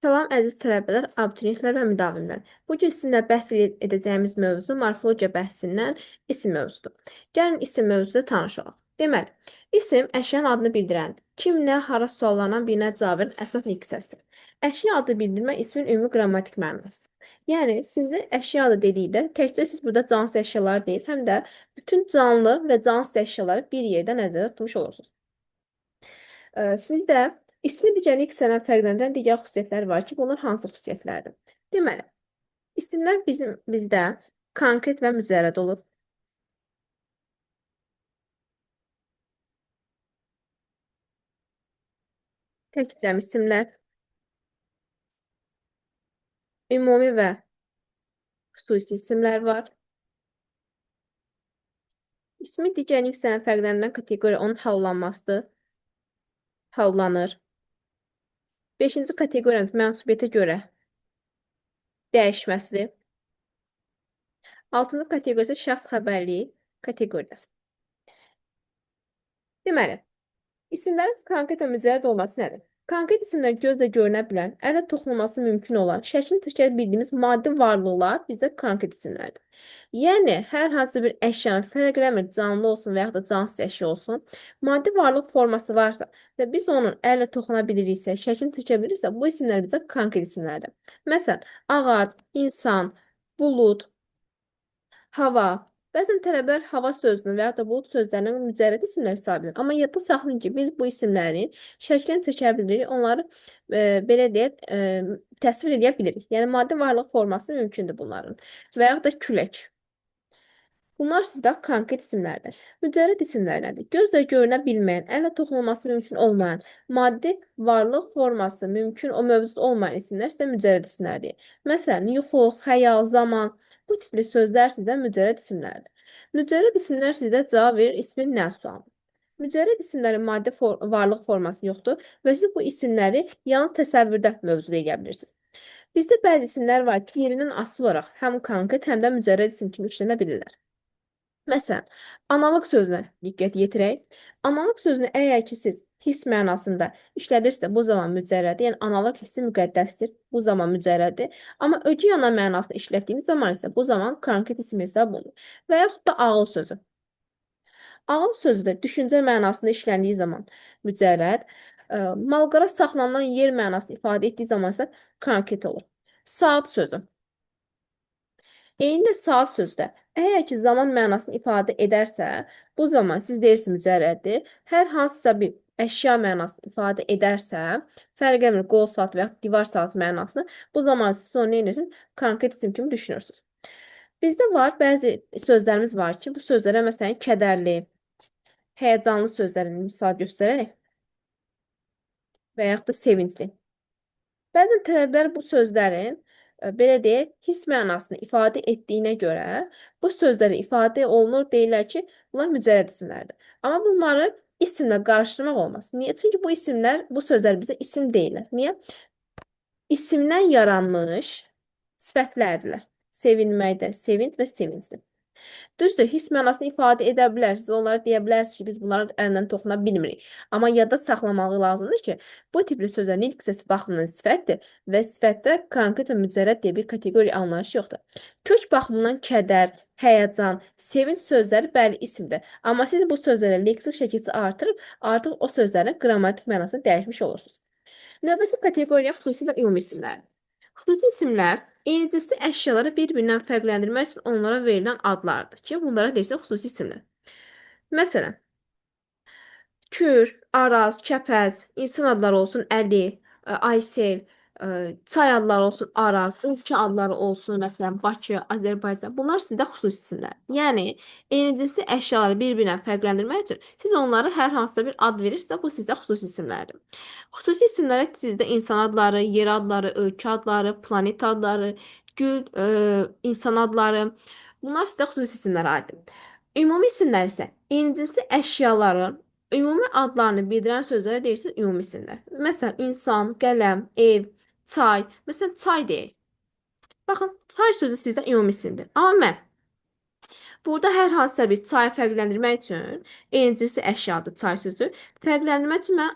Salam əziz tələbələr, abituriyentlər və müdavimlər. Bu gün sizinlə bəhs edəcəyimiz mövzu morfologiya bəhsindən isim mövzusudur. Gəlin isim mövzusu tanışaq. Deməli, isim əşyanın adını bildirən, kim, nə, hara suallanan birinə cavab verən əsas ilk səsdir. Əşya adı bildirmək ismin ümumi qrammatik mənasıdır. Yəni, sizdə əşya adı dedikdə təkcə siz burada cansız əşyaları deyil, həm də bütün canlı və cansız əşyaları bir yerdə nəzərdə tutmuş olursunuz. Sizdə ismi digər iksərdən fərqləndirən digər xüsusiyyətlər var ki, bunlar hansı xüsusiyyətlərdir? Deməli, isimlər bizdə konkret və mücərrəd olur. Təkcəm isimlər, ümumi və xüsusi isimlər var. İsmi digər iksərdən fərqləndirən kateqoriya onun hallanmasıdır, hallanır. 5-ci kateqoriyamız mənsubiyyətə görə dəyişməsidir. 6-cı kateqoriyası şəxs xəbərliyi kateqoriyası. Deməli, İsimlərin konkret və mücərrəd olması nədir? Konkret isimlər gözlə görünə bilən, əllə toxunulması mümkün olan, şəklini çəkə bildiyimiz maddi varlıqlar bizdə konkret isimlərdir. Yəni, hər hansı bir əşyanın fərq eləmir, canlı olsun və yaxud da cansız əşya olsun, maddi varlıq forması varsa və biz onun əllə toxuna biliriksə, şəklini çəkə bilirsə, bu isimlər bizdə konkret isimlərdir. Məsələn, ağac, insan, bulud, hava. Bəzən tələbələr hava sözünü və ya da bulut sözlərinin mücərrəd isimlər hesab edir. Amma yadda saxlayın ki, biz bu isimlərin şəklini çəkə bilirik, onları belə deyək, təsvir edə bilirik. Yəni, maddi varlıq forması mümkündür bunların. Və ya da külək. Bunlar sizdə konkret isimlərdir. Mücərrəd isimlər nədir? Gözlə görünə bilməyən, əllə toxunulması mümkün olmayan, maddi varlıq forması mümkün o mövcud olmayan isimlər sizdə mücərrəd isimlərdir. Məsələn, yuxu, xəyal, zaman, bu tipli sözlər sizdə mücərrəd isimlərdir. Mücərrəd isimlər sizdə cavab verir ismin nə sualına. Mücərrəd isimlərin maddi varlıq forması yoxdur və siz bu isimləri yalnız təsəvvürdə mövcud edə bilirsiniz. Bizdə bəzi isimlər var ki, yerindən asılı olaraq həm konkret, həm də mücərrəd isim kimi işlənə bilirlər. Məsələn, analıq sözünə diqqət yetirək. Analıq sözünü əgər ki, siz his mənasında işlədirsə, bu zaman mücərrədir. Yəni, analıq hissi müqəddəsdir, bu zaman mücərrədir. Amma ögey ana mənasında işlətdiyimiz zaman isə bu zaman konkret isim hesab olunur. Və yaxud da ağıl sözü. Ağıl sözü də düşüncə mənasında işləndiyi zaman mücərrəd, malqara saxlanılan yer mənasını ifadə etdiyi zaman isə konkret olur. Saat sözü. Eyni də saat sözdə. Əgər ki, zaman mənasını ifadə edərsə, bu zaman siz deyirsiniz mücərrəddir. Hər hansısa bir əşya mənasını ifadə edərsə, fərq eləmir, qol saat və yaxud divar saat mənasını, bu zaman siz onu nə edirsiniz? Konkret isim kimi düşünürsünüz. Bizdə var, bəzi sözlərimiz var ki, bu sözlərə məsələn kədərli, həyəcanlı sözlərini misal göstərərək və yaxud da sevincli. Bəzən tələbələr bu sözlərin belə deyək, his mənasını ifadə etdiyinə görə bu sözləri ifadə olunur, deyirlər ki, bunlar mücərrəd isimlərdir. Amma bunları isimlə qarışdırmaq olmaz. Niyə? Çünki bu isimlər, bu sözlər bizə isim deyirlər. Niyə? İsimdən yaranmış sifətlərdirlər. Sevinməkdə, sevinc və sevincdir. Düzdür, his mənasını ifadə edə bilərsiniz. Onlara deyə bilərsiniz ki, biz bunları əllə toxuna bilmirik. Amma yadda saxlamalı lazımdır ki, bu tipli sözlərin ilk hissəsi baxımından sifətdir və sifətdə konkret və mücərrəd deyə bir kateqoriya anlayış yoxdur. Kök baxımından kədər, həyəcan, sevinç sözləri bəli isimdir. Amma siz bu sözlərə leksik şəkilsi artırıb, artıq o sözlərin qrammatik mənasını dəyişmiş olursunuz. Növbəti kateqoriya xüsusi və ümumi isimlərdir. Xüsusi isimlər eynicəsi əşyaları bir-birindən fərqləndirmək üçün onlara verilən adlardır ki, bunlara deyilsə xüsusi isimlər. Məsələn, Kür, Araz, Kəpəz, insan adları olsun Əli, Aysel, çay adları olsun Araz, ölkə adları olsun məsələn Bakı, Azərbaycan. Bunlar sizdə xüsusi isimlər. Yəni, eynicəsi əşyaları bir-birindən fərqləndirmək üçün siz onlara hər hansısa bir ad verirsə, bu sizdə xüsusi isimlərdir. Xüsusi isimlərə sizdə insan adları, yer adları, ölkə adları, planet adları, gül, insan adları, bunlar sizdə xüsusi isimlərə aiddir. Ümumi isimlər isə eynicəsi əşyaların ümumi adlarını bildirən sözlərə deyirsiniz ümumi isimlər. Məsələn, insan, qələm, ev, çay. Məsələn, çay deyək. Baxın, çay sözü sizdə ümumi isimdir. Amma mən burada hər hansısa bir çayı fərqləndirmək üçün eynicəsi əşyadır çay sözü. Fərqləndirmək üçün mən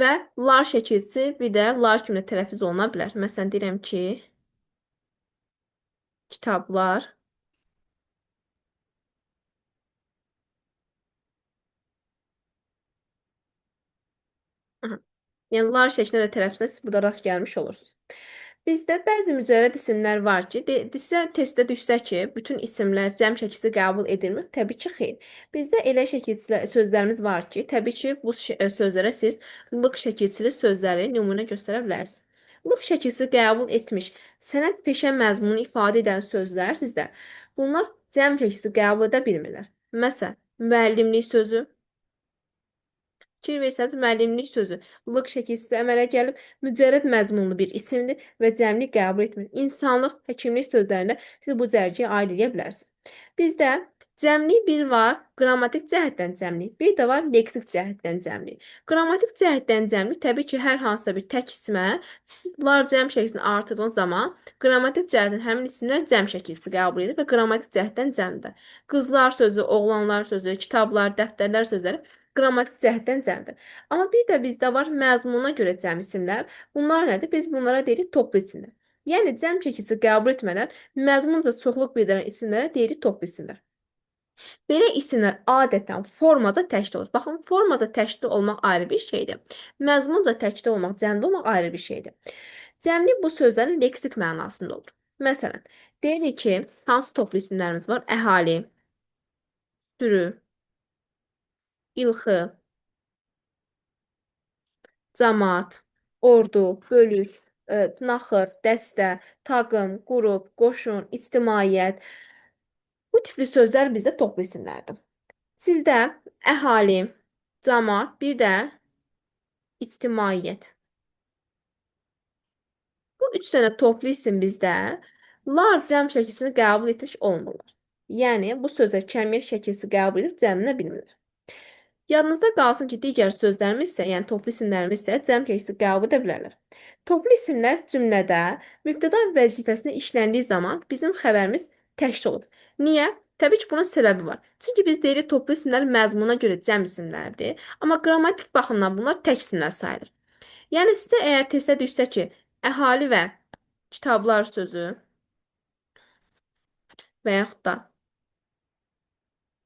və lar şəkilsi bir də lar kimi də tələffüz oluna bilər. Məsələn, deyirəm ki, kitablar. Aha. Yəni lar şəklində də tələffüzə siz burada rast gəlmiş olursunuz. Bizdə bəzi mücərrəd isimlər var ki, desə testdə düşsə ki, bütün isimlər cəm şəkilsi qəbul edilmir. Təbii ki, xeyr. Bizdə elə şəkilsi sözlərimiz var ki, təbii ki, bu sözlərə siz lıq şəkilsili sözləri nümunə göstərə bilərsiniz. Lıq şəkilsi qəbul etmiş, sənət peşə məzmunu ifadə edən sözlər sizdə. Bunlar cəm şəkilsi qəbul edə bilmirlər. Məsələn, müəllimlik sözü, fikir versəniz, müəllimlik sözü lıq şəkilsiz əmələ gəlib, mücərrəd məzmunlu bir isimdir və cəmlik qəbul etmir. İnsanlıq, həkimlik sözlərində siz bu cərgəyə aid edə bilərsiniz. Bizdə cəmlik bir var, qrammatik cəhətdən cəmlik, bir də var leksik cəhətdən cəmlik. Qrammatik cəhətdən cəmlik təbii ki, hər hansısa bir tək ismə lar cəm şəkilsini artırılan zaman qrammatik cəhətdən həmin isimlər cəm şəkilsi qəbul edir və qrammatik cəhətdən cəmdir. Qızlar sözü, oğlanlar sözü, kitablar, dəftərlər sözləri qrammatik cəhətdən cəmdir. Amma bir də bizdə var məzmununa görə cəm isimlər. Bunlar nədir? Biz bunlara deyirik toplu isimlər. Yəni cəm şəkilsi qəbul etmədən məzmunca çoxluq bildirən isimlərə deyirik toplu isimlər. Belə isimlər adətən formada təşkil olur. Baxın, formada təşkil olmaq ayrı bir şeydir. Məzmunca təşkil olmaq, cəmdə olmaq ayrı bir şeydir. Cəmlik bu sözlərin leksik mənasında olur. Məsələn, deyirik ki, hansı toplu isimlərimiz var? Əhali, sürü, ilxı, camaat, ordu, bölük, naxır, dəstə, taqım, qrup, qoşun, ictimaiyyət. Bu tipli sözlər bizdə toplu isimlərdir. Sizdə əhali, camaat, bir də ictimaiyyət. Bu üç dənə toplu isim bizdə lar cəm şəkilsini qəbul etmiş olmurlar. Yəni, bu sözlər kəmiyyət şəkilsi qəbul edib cəminə bilmirlər. Yadınızda qalsın ki, digər sözlərimiz isə, yəni toplu isimlərimiz isə cəm şəkilsi qəbul edə bilərlər. Toplu isimlər cümlədə mübtəda vəzifəsində işləndiyi zaman bizim xəbərimiz təşkil olur. Niyə? Təbii ki, bunun səbəbi var. Çünki biz deyirik toplu isimlər məzmuna görə cəm isimlərdir, amma qrammatik baxımdan bunlar tək isimlər sayılır. Yəni sizə əgər testdə düşsə ki, əhali və kitablar sözü və yaxud da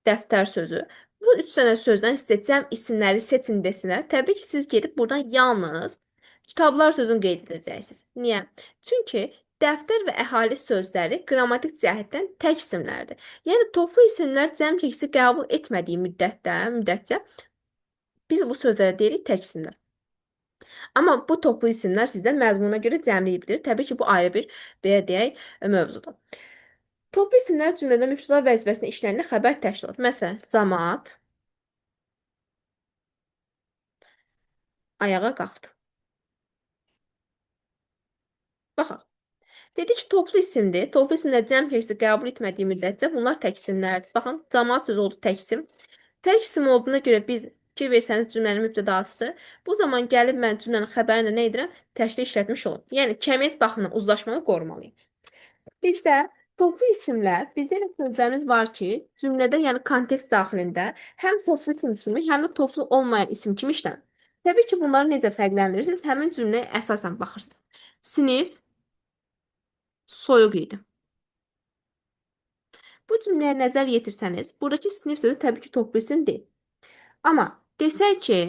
dəftər sözü. Bu üç dənə sözdən sizə cəm isimləri seçin desələr, təbii ki, siz gedib buradan yalnız kitablar sözünü qeyd edəcəksiniz. Niyə? Çünki dəftər və əhali sözləri qrammatik cəhətdən tək isimlərdir. Yəni toplu isimlər cəm kəsi qəbul etmədiyi müddətcə biz bu sözlərə deyirik tək isimlər. Amma bu toplu isimlər sizdə məzmuna görə cəmliyi bilir. Təbii ki, bu ayrı bir, belə deyək, mövzudur. Toplu isimlər cümlədə mübtəda vəzifəsində işləyəndə xəbər təşkil olur. Məsələn, camaat ayağa qalxdı. Baxaq. Dedik ki, toplu isimdir. Toplu isimlər cəm şəkildə qəbul etmədiyi müddətcə bunlar tək isimlərdir. Baxın, camaat sözü oldu tək isim. Tək isim olduğuna görə biz fikir versəniz cümlənin mübtədasıdır. Bu zaman gəlib mən cümlənin xəbərini də nə edirəm? Təkdə işlətmiş olurum. Yəni, kəmiyyət baxımından uzlaşmanı qorumalıyım. Bizdə toplu isimlər, bizdə elə sözlərimiz var ki, cümlədə, yəni kontekst daxilində həm toplu isim kimi, həm də toplu olmayan isim kimi işlənir. Təbii ki, bunları necə fərqləndirirsiniz? Həmin cümləyə əsasən baxırsınız. Sinif soyuq idi. Bu cümləyə nəzər yetirsəniz, buradakı sinif sözü təbii ki, toplu isim deyil. Amma desək ki,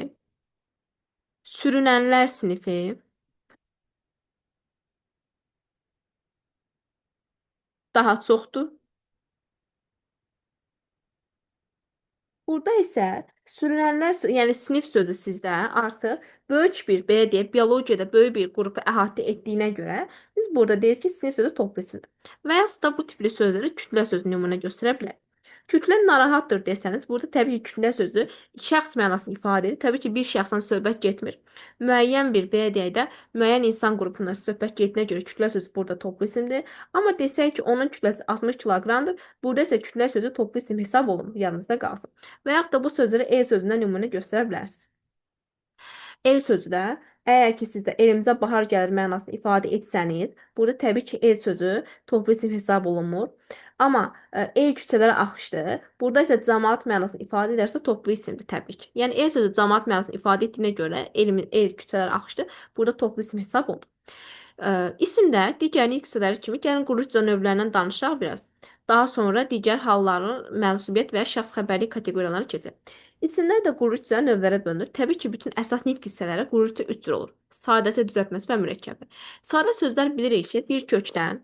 sürünənlər sinifi daha çoxdur. Burada isə sürünənlər, yəni sinif sözü sizdə artıq böyük bir, belə deyək, biologiyada böyük bir qrupu əhatə etdiyinə görə biz burada deyirik ki, sinif sözü toplu isimdir. Və yaxud da bu tipli sözləri kütlə sözü nümunə göstərə bilər. Kütlə narahatdır desəniz, burada təbii ki, kütlə sözü şəxs mənasını ifadə edir. Təbii ki, bir şəxsdən söhbət getmir. Müəyyən bir, belə deyək də, müəyyən insan qrupundan söhbət getdiyinə görə kütlə sözü burada toplu isimdir. Amma desək ki, onun kütləsi 60 kiloqramdır, burada isə kütlə sözü toplu isim hesab olunur, yadınızda qalsın. Və yaxud da bu sözləri el sözündən nümunə göstərə bilərsiniz. El sözü də, əgər ki, sizdə elimizə bahar gəlir mənasını ifadə etsəniz, burada təbii ki, el sözü toplu isim hesab olunmur. Amma el küçələrə axışdı. Burada isə cəmaət mənasını ifadə edərsə toplu isimdir təbii ki. Yəni el sözü cəmaət mənasını ifadə etdiyinə görə el küçələrə axışdı. Burada toplu isim hesab olunur. İsimdə digər ilk hissələri kimi gəlin qurucca növlərindən danışaq biraz. Daha sonra digər halların mənsubiyyət və şəxs xəbərlik kateqoriyalarına keçək. İsimlər də qurucca növlərə bölünür. Təbii ki, bütün əsas nitq hissələri qurucca 3 cür olur. Sadəsi, düzəltməsi və mürəkkəbi. Sadə sözlər bilirik ki, bir kökdən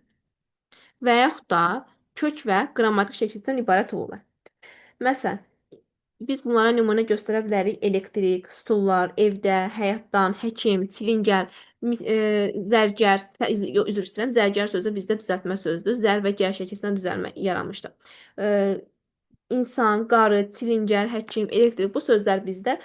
və yaxud da kök və qrammatik şəkildən ibarət olurlar. Məsələn, biz bunlara nümunə göstərə bilərik. Elektrik, stullar, evdə, həyatdan, həkim, çilingər, zərgər, üzr istəyirəm, zərgər sözü bizdə düzəltmə sözdür. Zər və gər şəkildən düzəlmə yaranmışdır. İnsan, qarı, çilingər, həkim, elektrik bu sözlər bizdə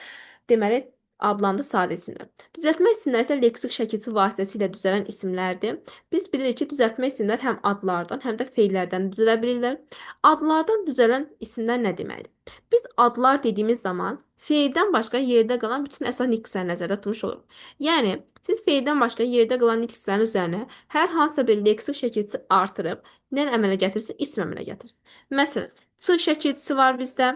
deməli adlandı sadə isimlər. Düzəltmə isimləri isə leksik şəkilsi vasitəsilə düzələn isimlərdir. Biz bilirik ki, düzəltmə isimlər həm adlardan, həm də feillərdən düzələ bilirlər. Adlardan düzələn isimlər nə deməkdir? Biz adlar dediyimiz zaman feildən başqa yerdə qalan bütün əsas nitqləri nəzərdə tutmuş oluruq. Yəni, siz feildən başqa yerdə qalan nitqlərin üzərinə hər hansısa bir leksik şəkilsi artırıb nə əmələ gətirirsə, ism əmələ gətirirsə. Məsələn, ç şəkilsi var bizdə.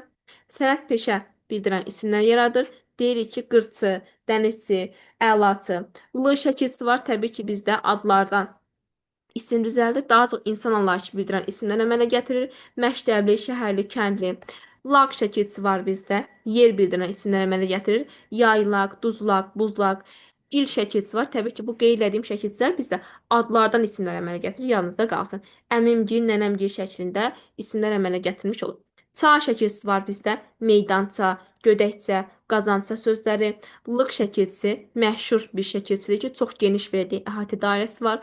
Sənət peşə bildirən isimlər yaradır. Deyirik ki, qırçı, dənizçi, əlaçı. L şəkilsi var. Təbii ki, bizdə adlardan isim düzəldir. Daha çox insan anlayışı bildirən isimlər əmələ gətirir. Məktəbli, şəhərli, kəndli. Laq şəkilsi var bizdə. Yer bildirən isimlər əmələ gətirir. Yaylaq, duzlaq, buzlaq. Gil şəkilsi var. Təbii ki, bu qeyd etdiyim şəkilsizlər bizdə adlardan isimlər əmələ gətirir. Yadınızda qalsın. Əmimgil, nənəmgil şəklində isimlər əmələ gətirilmiş olur. Ça şəkilsi var bizdə. Meydança, gödəkçə, qazança sözləri. Lıq şəkilsi məşhur bir şəkilsidir ki, çox geniş verdiyi əhatə dairəsi var.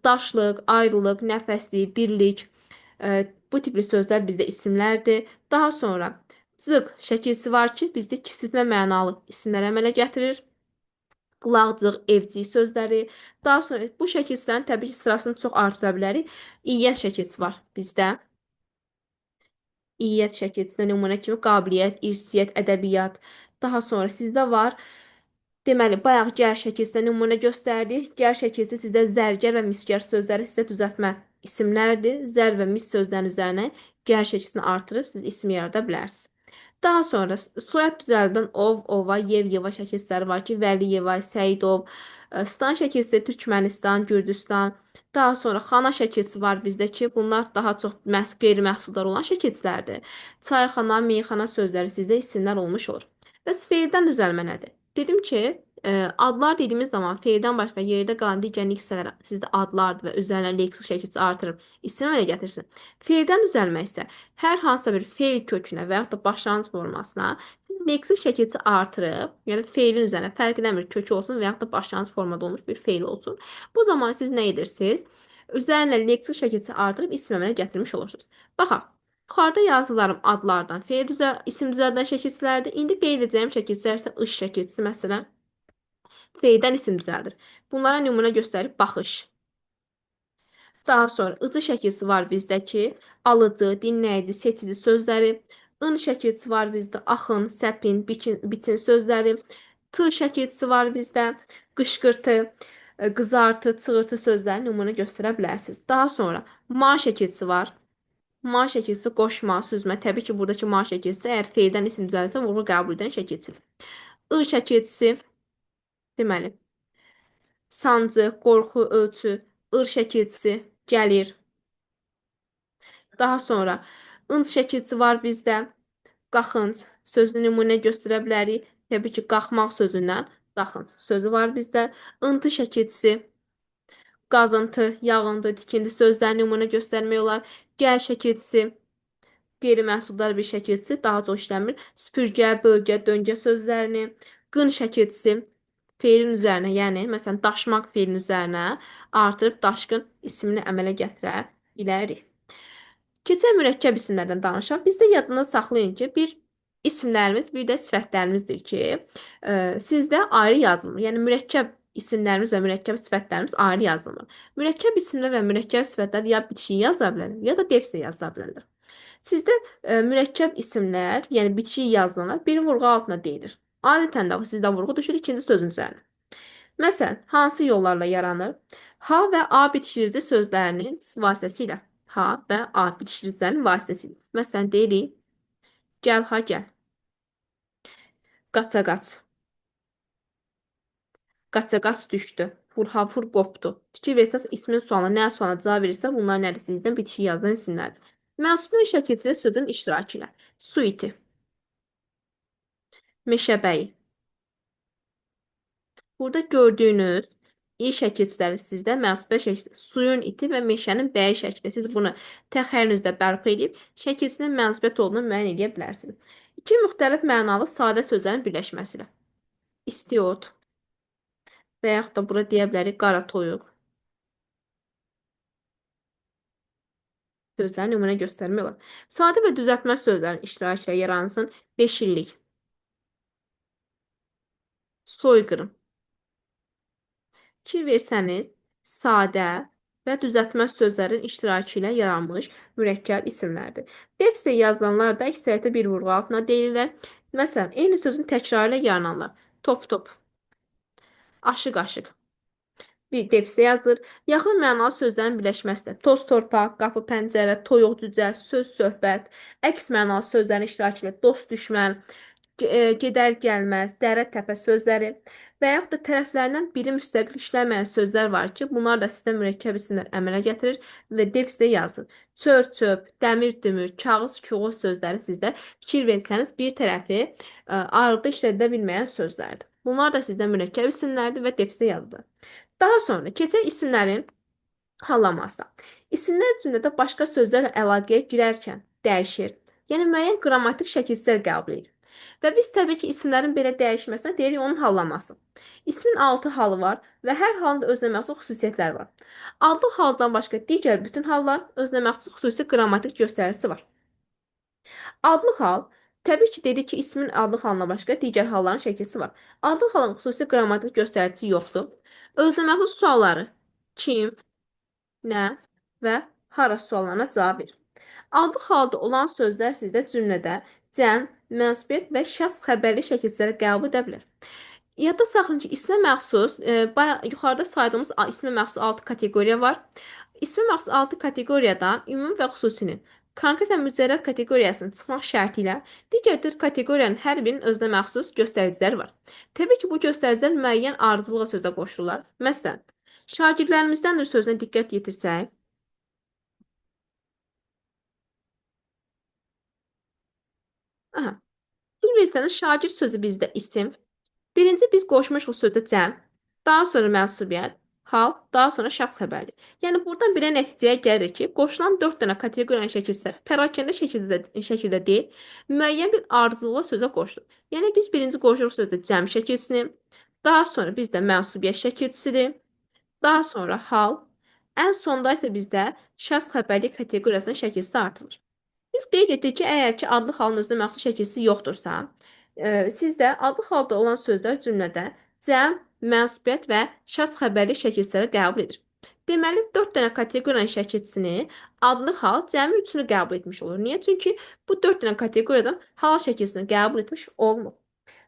Daşlıq, ayrılıq, nəfəslik, birlik. Bu tipli sözlər bizdə isimlərdir. Daha sonra cıq şəkilsi var ki, bizdə kiçiltmə mənalı isimlər əmələ gətirir. Qulaqcıq, evcik sözləri. Daha sonra bu şəkilslərin təbii ki, sırasını çox artıra bilərik. İyyət şəkilsi var bizdə. İyyət şəkilsinə nümunə kimi qabiliyyət, irsiyyət, ədəbiyyat. Daha sonra sizdə var. Deməli, bayaq gər şəkilsinə nümunə göstərdik. Gər şəkilsi sizdə zərgər və misgər sözləri sizə düzəltmə isimlərdir. Zər və mis sözlərin üzərinə gər şəkilsini artırıb siz isim yarada bilərsiniz. Daha sonra soyad düzəldən ov, ova, yev, yeva şəkilləri var ki, Vəliyeva, Səidov, stan şəkilsi Türkmənistan, Gürcüstan. Daha sonra xana şəkilsi var bizdə ki, bunlar daha çox qeyri-məhsuldar olan şəkilslərdir. Çayxana, meyxana sözləri sizdə isimlər olmuş olur. Bəs feildən düzəlmə nədir? Dedim ki, adlar dediyimiz zaman feildən başqa yerdə qalan digər hissələr sizdə adlardır və üzərinə leksik şəkilsi artırıb isim əmələ gətirsin. Feildən düzəlmə isə hər hansısa bir feil kökünə və yaxud da başlanğıc formasına leksik şəkilsi artırıb, yəni feilin üzərinə fərq eləmir, kökü olsun və yaxud da başlanğıc formada olmuş bir feil olsun. Bu zaman siz nə edirsiniz? Üzərinə leksik şəkilsi artırıb isim əmələ gətirmiş olursunuz. Baxaq. Yuxarıda yazılarım adlardan isim düzəldən şəkilçilərdir. İndi qeyd edəcəyim şəkilçilər isə ış şəkilçisi məsələn feildən isim düzəldir. Bunlara nümunə göstərib baxış. Daha sonra ıcı şəkilsi var bizdə ki, alıcı, dinləyici, seçici sözləri. In şəkilsi var bizdə axın, səpin, biçin sözləri. T şəkilsi var bizdə qışqırtı, qızartı, çığırtı sözləri nümunə göstərə bilərsiniz. Daha sonra ma şəkilsi var. Ma şəkilsi qoşma, süzmə. Təbii ki, buradakı ma şəkilsi əgər feildən isim düzəlsə, vurğu qəbul edən şəkilsidir. I şəkilsi, deməli, sancı, qorxu, ölçü, ır şəkilsi, gəlir. Daha sonra ınc şəkilsi var bizdə. Qaxınc sözünü nümunə göstərə bilərik. Təbii ki, qalxmaq sözündən qaxınc sözü var bizdə. Intı şəkilsi, qazıntı, yağıntı, tikinti sözlərini nümunə göstərmək olar. Gəl şəkilsi, qeyri-məhsuldar bir şəkilsi daha çox işlənmir. Süpürgə, bölgə, döngə sözlərini, qın şəkilsi feilin üzərinə, yəni məsələn daşmaq feilin üzərinə artırıb daşqın ismini əmələ gətirə bilərik. Keçən mürəkkəb isimlərdən danışaq. Bizdə yadında saxlayın ki, bir isimlərimiz, bir də sifətlərimizdir ki, sizdə ayrı yazılmır. Yəni mürəkkəb isimlərimiz və mürəkkəb sifətlərimiz ayrı yazılmır. Mürəkkəb isimlər və mürəkkəb sifətlər ya bitişik yazıla bilər, ya da defislə yazıla bilərlər. Sizdə mürəkkəb isimlər, yəni bitişik yazılanlar bir vurğu altına deyilir. Adətən də sizdə vurğu düşür ikinci sözün üzərinə. Məsələn, hansı yollarla yaranır? H və A bitişdirici sözlərinin vasitəsilə. ha və a bitişdiricilərin vasitəsilə. Məsələn, deyirik, gəl ha gəl, qaça qaç, qaça qaç düşdü, vur ha vur qopdu. Fikir versəz ismin sualına nə sualına cavab verirsə, bunlar nədir? Sizdən bitişik yazılan isimlərdir. Mənsubu şəkilçidə sözün iştirakı ilə. Su iti, meşəbəyi. Burada gördüyünüz i şəkilçiləri sizdə mənsubu şəkildə suyun iti və meşənin bəyi şəklində. Siz bunu təxəyyülünüzdə bərpa edib şəkilçinin mənsubiyyət olduğunu müəyyən edə bilərsiniz. İki müxtəlif mənalı sadə sözlərin birləşməsilə. İstiot və yaxud da bura deyə bilərik qara toyuq. Sözlərin nümunə göstərmək olar. Sadə və düzəltmə sözlərin iştirakı ilə yaransın. Beşillik, soyqırım. Fikir versəniz, sadə və düzəltmə sözlərin iştirakı ilə yaranmış mürəkkəb isimlərdir. Defislə yazılanlar da əksəriyyətlə bir vurğu altına deyirlər. Məsələn, eyni sözün təkrarı ilə yarananlar. Top-top, aşıq-aşıq. Bir defislə yazılır. Yaxın mənalı sözlərin birləşməsidir. Toz-torpaq, qapı-pəncərə, toyuq-cücə, söz-söhbət, əks mənalı sözlərin iştirakı ilə dost-düşmən, gedər-gəlməz, dərə-təpə sözləri və yaxud da tərəflərindən biri müstəqil işləməyən sözlər var ki, bunlar da sizdə mürəkkəb isimlər əmələ gətirir və defisdə yazılır. Çör-çöp, dəmir-dümür, kağız-küğuz sözləri sizdə fikir versəniz bir tərəfi ayrıqda işlədə bilməyən sözlərdir. Bunlar da sizdə mürəkkəb isimlərdir və defisdə yazılır. Daha sonra keçək isimlərin hallanması. İsimlər cümlədə başqa sözlərlə əlaqəyə girərkən dəyişir. Yəni müəyyən qrammatik şəkilsizlər qəbul edir. Və biz təbii ki, isimlərin belə dəyişməsinə deyirik onun hallanması. İsmin 6 halı var və hər halında özünə məxsus xüsusiyyətləri var. Adlı haldan başqa digər bütün hallar özünə məxsus xüsusi qrammatik göstəricisi var. Adlı hal təbii ki, dedik ki, ismin adlı halına başqa digər halların şəkilsi var. Adlı halın xüsusi qrammatik göstəricisi yoxdur. Özünə məxsus sualları kim, nə və hara suallarına cavab verir. Adlı halda olan sözlər sizdə cümlədə cəm, mənsubiyyət və şəxs xəbərli şəkilləri qəbul edə bilər. Yadda saxlayın ki, ismə məxsus, yuxarıda saydığımız ismə məxsus 6 kateqoriya var. İsmə məxsus 6 kateqoriyada ümumi və xüsusinin konkret və mücərrəd kateqoriyasının çıxmaq şərti ilə digər 4 kateqoriyanın hər birinin özünə məxsus göstəriciləri var. Təbii ki, bu göstəricilər müəyyən ardıcılığa sözə qoşulurlar. Məsələn, şagirdlərimizdəndir sözünə diqqət yetirsək, aha, bir versəniz şagird sözü bizdə isim. Birinci biz qoşmuşuq sözdə cəm, daha sonra mənsubiyyət, hal, daha sonra şəxs xəbərli. Yəni buradan belə nəticəyə gəlirik ki, qoşulan 4 dənə kateqoriyanın şəkilsə, pərakəndə şəkildə deyil, müəyyən bir ardıcılıqla sözə qoşulur. Yəni biz birinci qoşuruq sözdə cəm şəkilsini, daha sonra bizdə mənsubiyyət şəkilçisidir, daha sonra hal, ən sonda isə bizdə şəxs xəbərli kateqoriyasının şəkilsi artılır. Biz qeyd etdik ki, əgər ki, adlı halın özünə məxsus şəkilsi yoxdursa, sizdə adlı halda olan sözlər cümlədə cəm, mənsubiyyət və şəxs xəbərli şəkilləri qəbul edir. Deməli, 4 dənə kateqoriyanın şəkilçisini adlı hal cəmi üçünü qəbul etmiş olur. Niyə? Çünki bu 4 dənə kateqoriyadan hal şəkilsini qəbul etmiş olmur.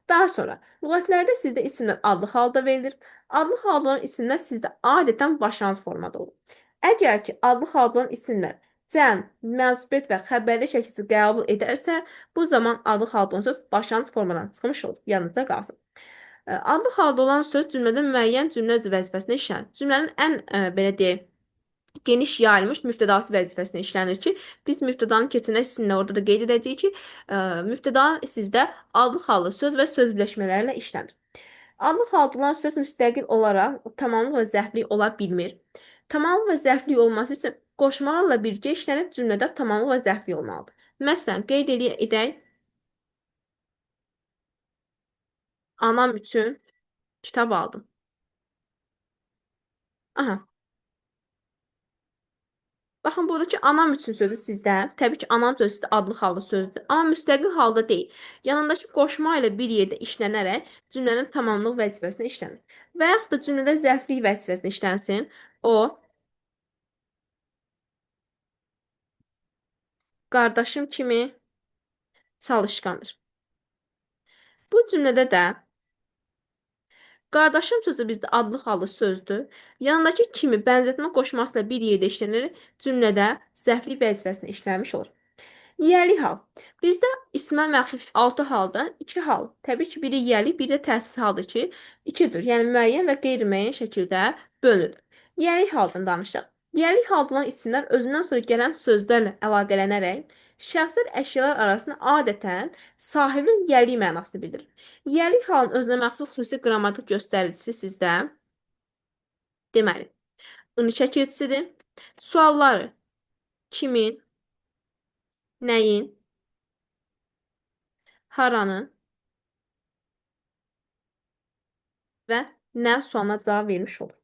Daha sonra, lüğətlərdə sizdə isimlər adlı halda verilir. Adlı halda olan isimlər sizdə adətən başlanğıc formada olur. Əgər ki, adlı halda olan isimlər cəm, mənsubiyyət və xəbərli şəkildə qəbul edərsə, bu zaman adlı halda olan söz başlanğıc formadan çıxmış olur. Yanınızda qalsın. Adlı halda olan söz cümlədə müəyyən cümlə vəzifəsində işlənir. Cümlənin ən belə deyək, geniş yayılmış mübtədası vəzifəsində işlənir ki, biz mübtədanın keçənək sizinlə orada da qeyd edəcəyik ki, mübtəda sizdə adlı hallı söz və söz birləşmələri ilə işlənir. Adlı halda olan söz müstəqil olaraq tamamlıq və zərflik ola bilmir. Tamamlıq və zərflik olması üçün qoşmalarla birgə işlənib cümlədə tamamlıq və zərflik olmalıdır. Məsələn, qeyd edək, anam üçün kitab aldım. Aha. Baxın, buradakı anam üçün sözü sizdə, təbii ki, anam sözü sizdə adlı halda sözdür, amma müstəqil halda deyil. Yanındakı qoşma ilə bir yerdə işlənərək cümlənin tamamlıq vəzifəsində işlənir. Və yaxud da cümlədə zərflik vəzifəsində işlənsin, o qardaşım kimi çalışqandır. Bu cümlədə də Qardaşım sözü bizdə adlı xallı sözdür. Yanındakı kimi bənzətmə qoşmasıyla bir yerdə işlənir, cümlədə zərflik vəzifəsini işləmiş olur. Yiyəli hal. Bizdə ismə məxsus 6 haldan 2 hal. Təbii ki, biri yiyəli, biri də təsis haldır ki, 2 cür, yəni müəyyən və qeyri-müəyyən şəkildə bölünür. Yiyəli haldan danışaq. Yiyəli halda olan isimlər özündən sonra gələn sözlərlə əlaqələnərək şəxslər əşyalar arasında adətən sahibin yiyəli mənasını bildirir. Yiyəli halın özünə məxsus xüsusi qrammatik göstəricisi sizdə deməli, ın çəkiltisidir. Sualları kimin, nəyin, haranın və nə sualına cavab vermiş olur.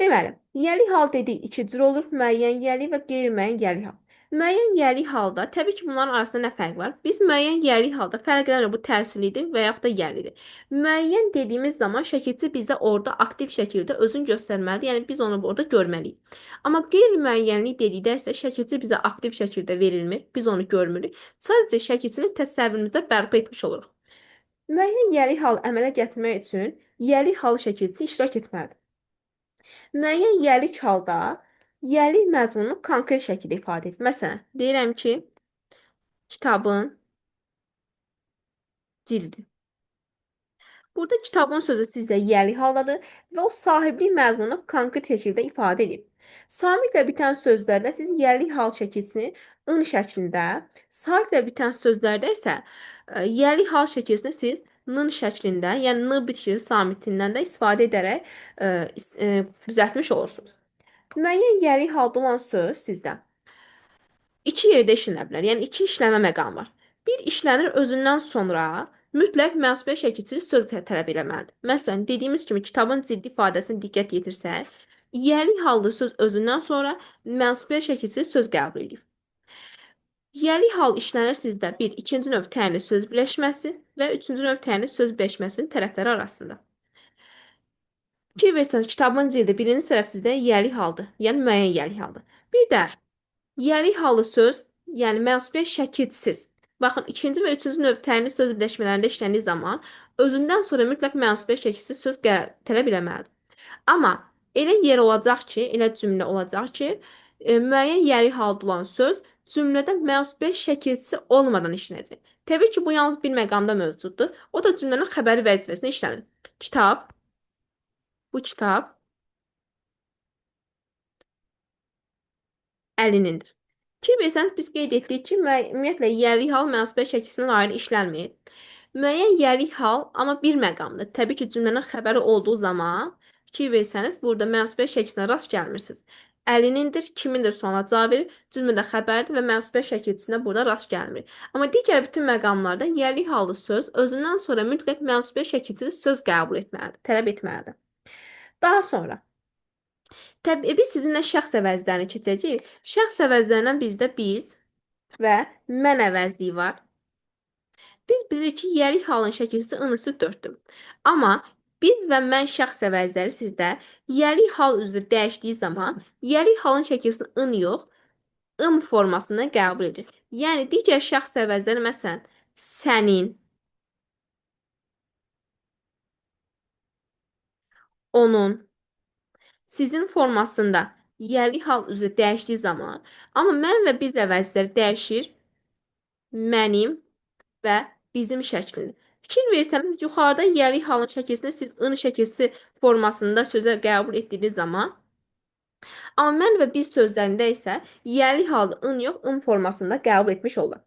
Deməli, yiyəli hal dedik iki cür olur. Müəyyən yiyəli və qeyri-müəyyən yiyəli hal. Müəyyən yiyəli halda təbii ki, bunların arasında nə fərq var? Biz müəyyən yiyəli halda fərqlənir bu təsirlidir və yaxud da yiyəlidir. Müəyyən dediyimiz zaman şəkilçi bizə orada aktiv şəkildə özünü göstərməlidir. Yəni biz onu orada görməliyik. Amma qeyri-müəyyənlik dedikdə isə şəkilçi bizə aktiv şəkildə verilmir. Biz onu görmürük. Sadəcə şəkilçini təsəvvürümüzdə bərpa etmiş oluruq. Müəyyən yiyəli hal əmələ gətirmək üçün yiyəli hal şəkilçisi iştirak etməlidir. Müəyyən yiyəlik halda yiyəlik məzmununu konkret şəkildə ifadə edir. Məsələn, deyirəm ki, kitabın cildi. Burada kitabın sözü sizdə yiyəli haldadır və o sahiblik məzmununu konkret şəkildə ifadə edir. Samitlə bitən sözlərdə siz yiyəli hal şəkilsini ın şəklində, saitlə bitən sözlərdə isə yiyəli hal şəkilsini siz nın şəklində, yəni n bitişir samitindən də istifadə edərək düzəltmiş olursunuz. Müəyyən yiyəli halda olan söz sizdə iki yerdə işlənə bilər. Yəni iki işləmə məqamı var. Bir işlənir özündən sonra mütləq mənsubiyyət şəkilçili söz tələb eləməlidir. Məsələn, dediyimiz kimi kitabın ciddi ifadəsinə diqqət yetirsək, yiyəli hallı söz özündən sonra mənsubiyyət şəkilçili söz qəbul edir. Yiyəli hal işlənir sizdə bir, ikinci növ təyinli söz birləşməsi və üçüncü növ təyinli söz birləşməsinin tərəfləri arasında. Fikir versəniz, kitabın cildi birinci tərəf sizdə yiyəli haldır, yəni müəyyən yiyəli haldır. Bir də yiyəli hallı söz, yəni mənsubiyyət şəkilsiz. Baxın, ikinci və üçüncü növ təyinli söz birləşmələrində işləndiyi zaman özündən sonra mütləq mənsubiyyət şəkilsiz söz tələb eləməlidir. Amma elə yer olacaq ki, elə cümlə olacaq ki, müəyyən yiyəli halda olan söz cümlədə mənsubiyyət şəkilsiz olmadan işlənəcək. Təbii ki, bu yalnız bir məqamda mövcuddur. O da cümlənin xəbəri vəzifəsində işlənir. Kitab, bu kitab əlinindir. Fikir versəniz, biz qeyd etdik ki, ümumiyyətlə, yiyəlik hal mənsubiyyət şəkilsindən ayrı işlənmir. Müəyyən yiyəlik hal, amma bir məqamdır. Təbii ki, cümlənin xəbəri olduğu zaman, fikir versəniz, burada mənsubiyyət şəkilsinə rast gəlmirsiniz. Əlinindir, kimindir sualına cavab verir, cümlədə xəbərdir və mənsubiyyət şəkilsinə burada rast gəlmir. Amma digər bütün məqamlarda yiyəlik hallı söz özündən sonra mütləq mənsubiyyət şəkilsili söz qəbul etməlidir, tələb etməlidir. Daha sonra, təbii biz sizinlə şəxs əvəzlərini keçəcəyik. Şəxs əvəzlərindən bizdə biz və mən əvəzliyi var. Biz bilirik ki, yiyəlik halın şəkilçisi ın üstü 4-dür. Amma biz və mən şəxs əvəzləri sizdə yiyəlik hal üzrə dəyişdiyi zaman yiyəlik halın şəkilçisini ın yox, ım formasında qəbul edir. Yəni digər şəxs əvəzləri məsələn sənin, onun, sizin formasında yiyəlik hal üzrə dəyişdiyi zaman, amma mən və biz əvəzləri dəyişir mənim və bizim şəklində. Fikir versəniz, yuxarıda yiyəlik halın şəkilsini siz ın şəkilsi formasında sözə qəbul etdiyiniz zaman, amma mən və biz sözlərində isə yiyəlik halda ın yox, ın formasında qəbul etmiş olur.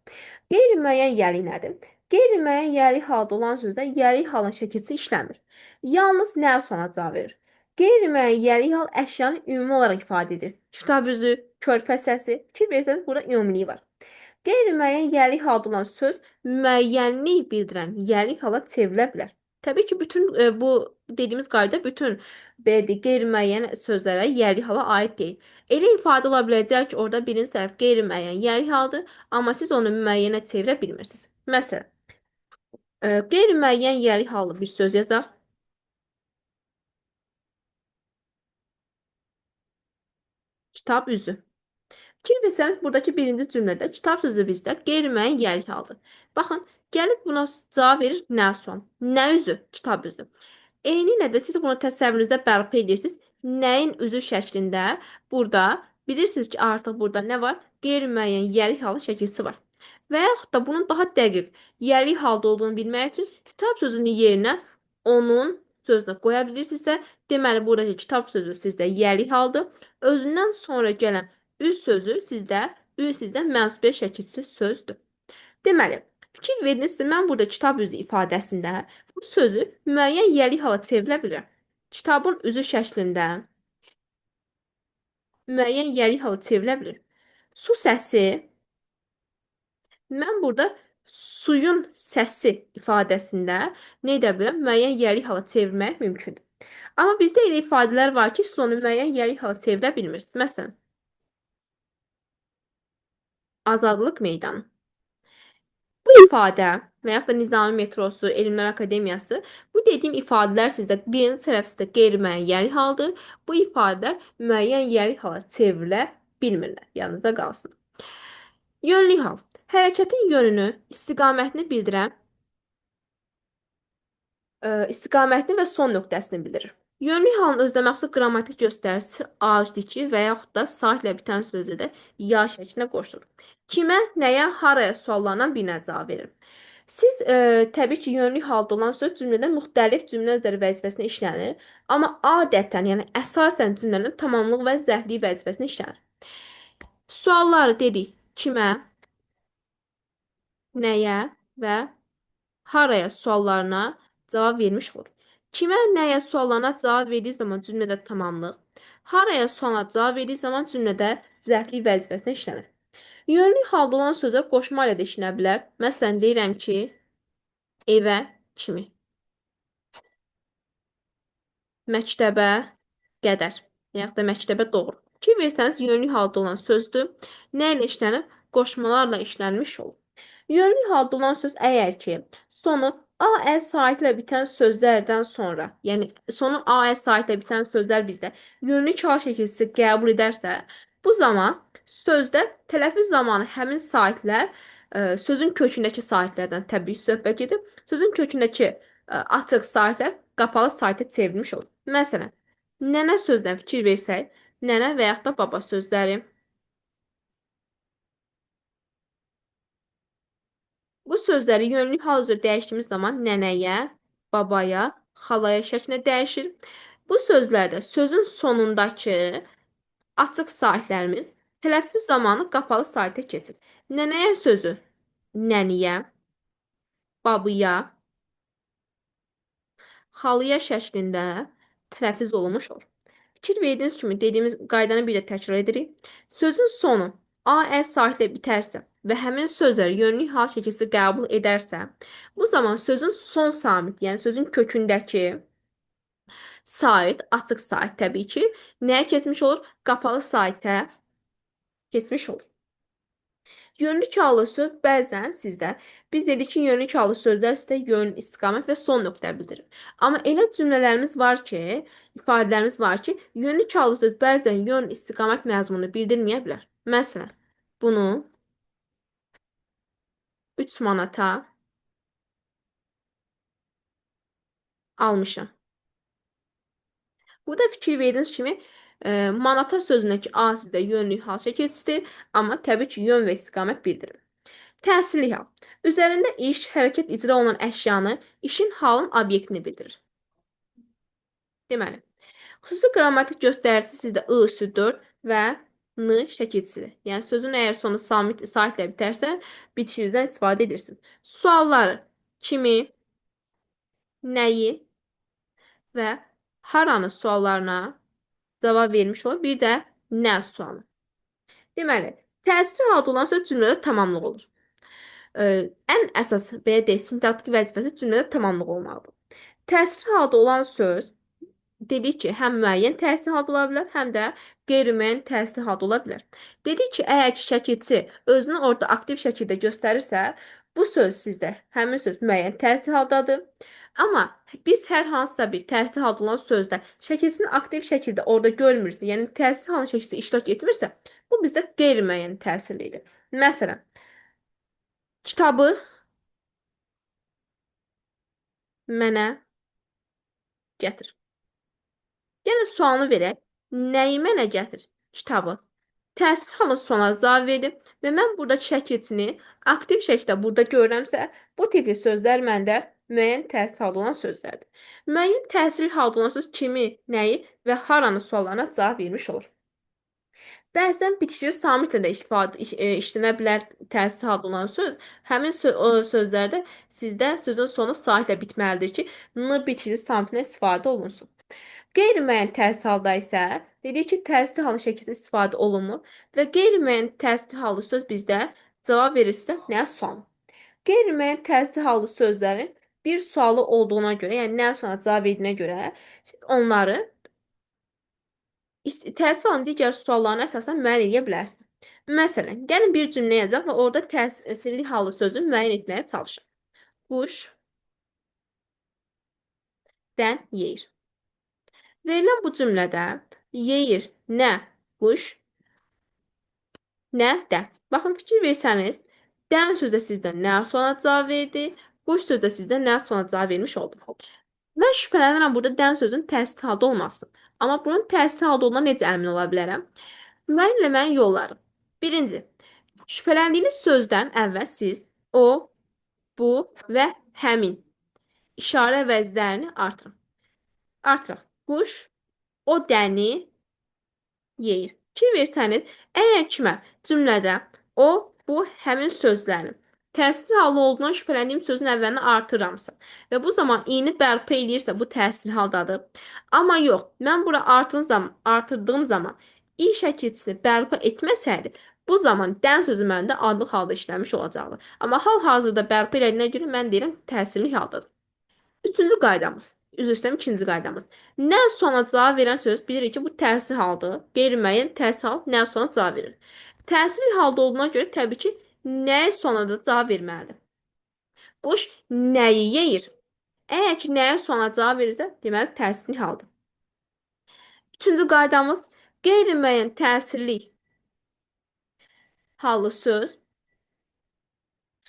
Qeyri-müəyyən yiyəlik nədir? Qeyri-müəyyən yiyəlik halda olan sözdə yiyəlik halın şəkilsi işləmir. Yalnız nə sualına cavab verir. Qeyri-müəyyən yiyəlik hal əşyanı ümumi olaraq ifadə edir. Kitab üzü, körpə səsi. Fikir versəniz, burada ümumilik var. Qeyri-müəyyən yiyəlik halda olan söz müəyyənlik bildirən yiyəlik hala çevrilə bilər. Təbii ki, bütün bu dediyimiz qayda bütün qeyri-müəyyən sözlərə yiyəlik hala aid deyil. Elə ifadə ola biləcək ki, orada birinci tərəf qeyri-müəyyən yiyəlik haldır, amma siz onu müəyyənə çevirə bilmirsiniz. Məsələn, qeyri-müəyyən yiyəlik hallı bir söz yazaq. Kitab üzü. Fikir versəniz, buradakı birinci cümlədə kitab sözü bizdə qeyri-müəyyən yiyəlik haldır. Baxın, gəlib buna cavab verir nə sual? Nə üzü? Kitab üzü. Eynilə də siz bunu təsəvvürünüzdə bərpa edirsiniz. Nəyin üzü şəklində? Burada bilirsiniz ki, artıq burada nə var? Qeyri-müəyyən yəlik halı şəkilçisi var. Və yaxud da bunun daha dəqiq yəlik halda olduğunu bilmək üçün kitab sözünün yerinə onun sözünü qoya bilirsinizsə, deməli buradakı kitab sözü sizdə yəlik haldır. Özündən sonra gələn üz sözü sizdə mənsubiyyət şəkilçisi sözdür. Deməli, fikir verdinizsə, mən burada kitab üzü ifadəsində bu sözü müəyyən yəlik hala çevirə bilirəm. Kitabın üzü şəklində müəyyən yəlik hala çevrilə bilir. Su səsi, mən burada suyun səsi ifadəsində nə edə bilirəm? Müəyyən yəlik hala çevirmək mümkündür. Amma bizdə elə ifadələr var ki, siz onu müəyyən yəlik hala çevirə bilmirsiniz. Məsələn, azadlıq meydanı. Bu ifadə və yaxud da Nizami metrosu, Elmlər Akademiyası, bu dediyim ifadələr sizdə birinci tərəf sizdə qeyri-müəyyən haldır. Bu ifadələr müəyyən yəlik hala çevrilə bilmirlər. Yanınızda qalsın. Yönlü hal. Hərəkətin yönünü, istiqamətini və son nöqtəsini bildirir. Yönlü halın özünəməxsus qrammatik göstəricisi acdiki və yaxud da saatlə bitən sözü də ya şəklinə qoşulur. Kimə, nəyə, haraya suallarından birinə cavab verir. Siz təbii ki, yönlü halda olan söz cümlədə müxtəlif cümlə özləri vəzifəsində işlənir, amma adətən, yəni əsasən cümlənin tamamlıq və zərflik vəzifəsində işlənir. Sualları dedik kimə, nəyə və haraya suallarına cavab vermiş olur. Kimə, nəyə suallarına cavab verdiyi zaman cümlədə tamamlıq, haraya sualına cavab verdiyi zaman cümlədə zərflik vəzifəsində işlənir. Yönlü halda olan sözlər qoşma ilə də işlənə bilər. Məsələn, deyirəm ki, evə kimi, məktəbə qədər, yaxud da məktəbə doğru. Fikir versəniz, yönlü halda olan sözdür. Nə ilə işlənib? Qoşmalarla işlənmiş olur. Yönlü halda olan söz əgər ki, sonu AL saiti ilə bitən sözlərdən sonra, yəni sonu AL saiti ilə bitən sözlər bizdə yönlü kal şəkilçisi qəbul edərsə, bu zaman sözdə tələffüz zamanı həmin saitlər sözün kökündəki saitlərdən təbii söhbət gedir. Sözün kökündəki açıq saitlər qapalı saitə çevrilmiş olur. Məsələn, nənə sözdən fikir versək, nənə və yaxud da baba sözləri. Bu sözləri yönlü hal üzrə dəyişdiyimiz zaman nənəyə, babaya, xalaya şəklində dəyişir. Bu sözlərdə sözün sonundakı açıq saitlərimiz tələffüz zamanı qapalı saitə keçir. Nənəyə sözü nəniyə, babıya, xalıya şəklində tələffüz olunmuş olur. Fikir verdiyiniz kimi dediyimiz qaydanı bir də təkrar edirik. Sözün sonu AL saitlə bitərsə və həmin sözləri yönlü hal şəkilsi qəbul edərsə, bu zaman sözün son samit, yəni sözün kökündəki sait, açıq sait təbii ki, nəyə keçmiş olur? Qapalı saitə keçmiş olur. Yönlü çalı söz bəzən sizdə, biz dedik ki, yönlü çalı sözlər sizdə yön, istiqamət və son nöqtə bildirir. Amma elə cümlələrimiz var ki, ifadələrimiz var ki, yönlü çalı söz bəzən yön, istiqamət məzmunu bildirməyə bilər. Məsələn, bunu 3 manata almışam. Burada fikir verdiyiniz kimi manata sözündəki A sizdə yönlü hal şəkilçisidir, amma təbii ki, yön və istiqamət bildirir. Təsirli hal. Üzərində iş, hərəkət icra olunan əşyanı, işin halın obyektini bildirir. Deməli, xüsusi qrammatik göstəricisi sizdə I üstü 4 və N şəkilçisidir. Yəni, sözün əgər sonu saitlə bitərsə, bitişinizdən istifadə edirsiniz. Sualları kimi, nəyi və haranı suallarına cavab vermiş olur. Bir də nə sualı. Deməli, təsirli halda olan söz cümlədə tamamlıq olur. Ən əsas belə deyək, sintaktik vəzifəsi cümlədə tamamlıq olmalıdır. Təsirli halda olan söz dedik ki, həm müəyyən təsirli halda ola bilər, həm də qeyri-müəyyən təsirli halda ola bilər. Dedik ki, əgər ki, şəkilçi özünü orada aktiv şəkildə göstərirsə, bu söz sizdə həmin söz müəyyən təsirli haldadır. Amma biz hər hansısa bir təsirli halda olan sözdə şəkilçisini aktiv şəkildə orada görmürsə, yəni təsirli halın şəkilçisi iştirak etmirsə, bu bizdə qeyri-müəyyən təsirlidir. Məsələn, kitabı mənə Gətir. Yenə sualını verək. Nəyimə nə gətir? Kitabı. Təəssüf halı sona cavab verdim və mən burada şəkilçini aktiv şəkildə burada görürəmsə, bu tipli sözlər məndə müəyyən təsir halda olan sözlərdir. Müəyyən təsirli halda olan söz kimi, nəyi və haranı suallarına cavab vermiş olur. Bəzən bitişik samitlə də işlənə bilər təsir halda olan söz. Həmin o sözlərdə sizdə sözün sonu saitlə bitməlidir ki, n bitişik samitlə istifadə olunsun. Qeyri-müəyyən təsir halda isə dedik ki, təsir halı şəkildə istifadə olunmur və qeyri-müəyyən təsir halı söz bizdə cavab verirsə nə sual? Qeyri-müəyyən təsir halı sözlərin bir sualı olduğuna görə, yəni nə suala cavab verdiyinə görə siz onları təsir halının digər suallarına əsasən müəyyən edə bilərsiniz. Məsələn, gəlin bir cümlə yazaq və orada təsirli halı sözü müəyyən etməyə çalışaq. Quşdən yeyir. Verilən bu cümlədə yeyir nə quş, nə də. Baxın, fikir versəniz, dən sözdə sizdə nə sonra cavab verdi, quş sözdə sizdə nə sonra cavab vermiş oldu. Mən şübhələnirəm burada dən sözün təsir halda olmasın. Amma bunun təsir halda olduğuna necə əmin ola bilərəm? Müəyyən eləməyin yolları. Birinci, şübhələndiyiniz sözdən əvvəl siz o, bu və həmin işarə əvəzlərini artırın. Artıraq. Quş o dəni yeyir. Fikir versəniz, əgər kimə cümlədə o, bu, həmin sözlərin təsir halı olduğundan şübhələndiyim sözün əvvəlini artırıramsa və bu zaman i-ni bərpa eləyirsə bu təsir haldadır. Amma yox, mən bura artırdığım zaman i şəkilçisini bərpa etməsəydi, bu zaman dən sözü məndə adlıq halda işləmiş olacaqdı. Amma hal-hazırda bərpa elədiyinə görə mən deyirəm təsirli haldadır. Üçüncü qaydamız. Üzr istəyirəm, ikinci qaydamız. Nə sona cavab verən söz bilirik ki, bu təsir haldır. Qeyri-müəyyən təsir hal nə sona cavab verir. Təsirli halda olduğuna görə təbii ki, nəyə sona da cavab verməlidir. Quş nəyi yeyir? Əgər ki, nəyə sona cavab verirsə, deməli təsirli haldır. Üçüncü qaydamız qeyri-müəyyən təsirli hallı söz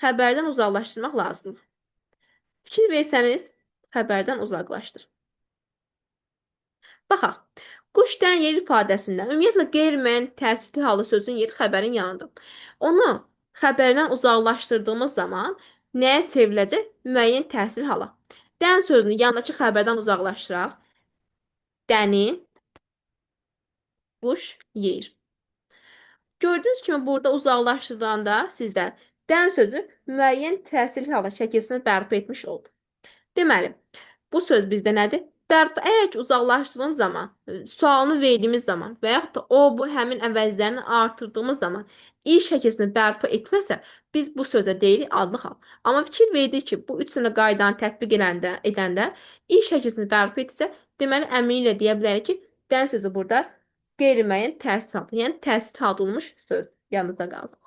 xəbərdən uzaqlaşdırmaq lazımdır. Fikir versəniz, xəbərdən uzaqlaşdır. Baxaq. Quşdan yer ifadəsində ümumiyyətlə qeyri-müəyyən təsirli hallı sözün yeri xəbərin yanıdır. Onu xəbərdən uzaqlaşdırdığımız zaman nəyə çevriləcək? Müəyyən təsirli hala. Dən sözünü yanındakı xəbərdən uzaqlaşdıraq. Dəni quş yeyir. Gördüyünüz kimi burada uzaqlaşdırılanda sizdə dən sözü müəyyən təsirli hala şəkilsini bərpa etmiş oldu. Deməli, bu söz bizdə nədir? Bərpa, əgər ki, uzaqlaşdığımız zaman, sualını verdiyimiz zaman və yaxud da o, bu, həmin əvəzlərini artırdığımız zaman i şəkilsini bərpa etməsə, biz bu sözə deyirik adlı hal. Amma fikir verdik ki, bu üç sınır qaydanı tətbiq edəndə i şəkilsini bərpa etsə, deməli, əminliklə deyə bilərik ki, dən sözü burada qeyri-müəyyən təsir halda, yəni təsir halda olmuş söz yanınızda qaldı.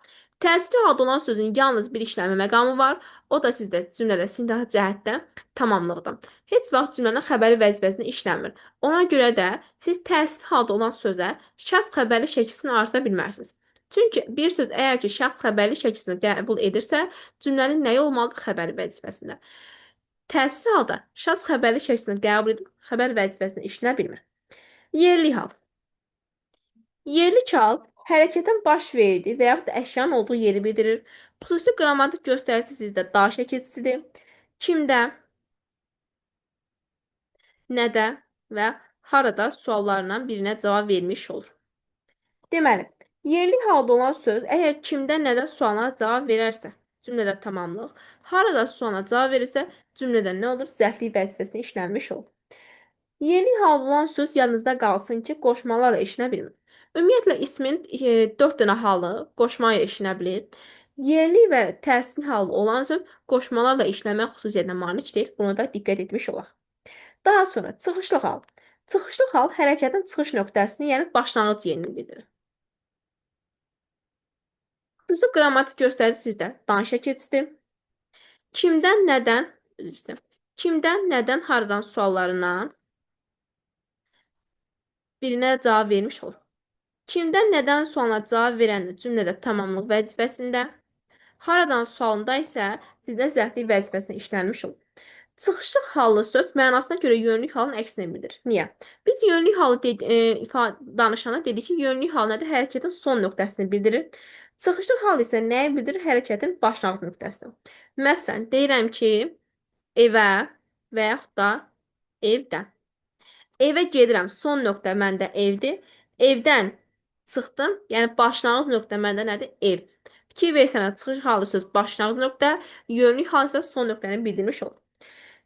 Təsirli halda olan sözün yalnız bir işləmə məqamı var. O da sizdə cümlədə sintaksi cəhətdən tamamlıqdır. Heç vaxt cümlənin xəbəri vəzifəsində işləmir. Ona görə də siz təsirli halda olan sözə şəxs xəbərli şəkilsini artıra bilmərsiniz. Çünki bir söz əgər ki, şəxs xəbərli şəkilsini qəbul edirsə, cümlənin nəyi olmalıdır xəbəri vəzifəsində? Təsirli halda şəxs xəbərli şəkilsini qəbul edib xəbər vəzifəsində işlənə bilmir. Yerli hal. Yerli hal hərəkətin baş verdiyi və yaxud da əşyanın olduğu yeri bildirir. Xüsusi qrammatik göstəricisi sizdə da şəkilçisidir. Kimdə, nədə və harada suallarından birinə cavab vermiş olur. Deməli, yerli halda olan söz əgər kimdə, nədə sualına cavab verərsə, cümlədə tamamlıq, harada sualına cavab verirsə, cümlədə nə olur? Zərflik vəzifəsində işlənmiş olur. Yeni halda olan söz yanınızda qalsın ki, qoşmalarla işlənə bilmir. Ümumiyyətlə, ismin 4 dənə halı qoşma ilə işlənə bilir. Yerli və təsirli halı olan söz qoşmalarla işləmək xüsusiyyətinə malik deyil. Buna da diqqət etmiş olaq. Daha sonra çıxışlı hal. Çıxışlı hal hərəkətin çıxış nöqtəsini, yəni başlanğıc yerini bildirir. Xüsusi qrammatik göstərici sizdə dan şəkilçisidir. Kimdən, nədən, kimdən, nədən, haradan suallarından birinə cavab vermiş olur. Kimdən, nədən sualına cavab verəndə cümlədə tamamlıq vəzifəsində, haradan sualında isə sizdə zərflik vəzifəsində işlənmiş olur. Çıxışlı hallı söz mənasına görə yönlük halın əksini bildirir. Niyə? Biz yönlük halı danışanda dedik ki, yönlük hal nədir? Hərəkətin son nöqtəsini bildirir. Çıxışlı hal isə nəyi bildirir? Hərəkətin başlanğıc nöqtəsini. Məsələn, deyirəm ki, evə və yaxud da evdən. Evə gedirəm, son nöqtə məndə evdir. Evdən çıxdım, yəni başlanğıc nöqtə məndə nədir? Ev. Fikir versənə, çıxış halı söz başlanğıc nöqtə, yönlük hal isə son nöqtəni bildirmiş olur.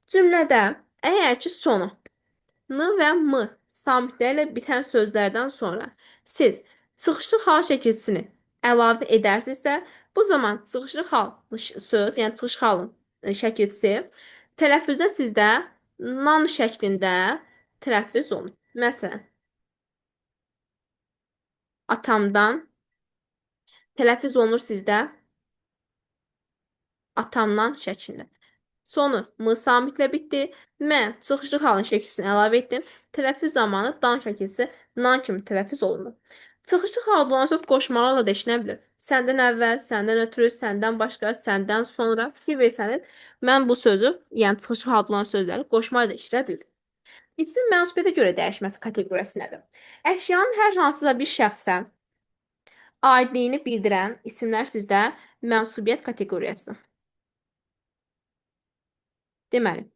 Cümlədə əgər ki sonu n və m samitlərlə bitən sözlərdən sonra siz çıxışlı hal şəkilçisini əlavə edərsinizsə, bu zaman çıxışlı hal söz, yəni çıxış halın şəkilçisi tələffüzdə sizdə nan şəklində tələffüz olunur. Məsələn, atamdan tələffüz olunur sizdə atamdan şəklində. Sonu m samitlə bitdi. Mən çıxışlı halın şəkilçisini əlavə etdim. Tələffüz zamanı dan şəkilçisi nan kimi tələffüz olunur. Çıxışlı halda olan söz qoşmalarla da işlənə bilir. Səndən əvvəl, səndən ötürü, səndən başqa, səndən sonra. Fikir versəniz, mən bu sözü, yəni çıxışlı halda olan sözləri qoşmayla da işləyə bildim. İsim mənsubiyyətə görə dəyişməsi kateqoriyası nədir? Əşyanın hər hansısa bir şəxsə aidliyini bildirən isimlər sizdə mənsubiyyət kateqoriyasıdır. Deməli,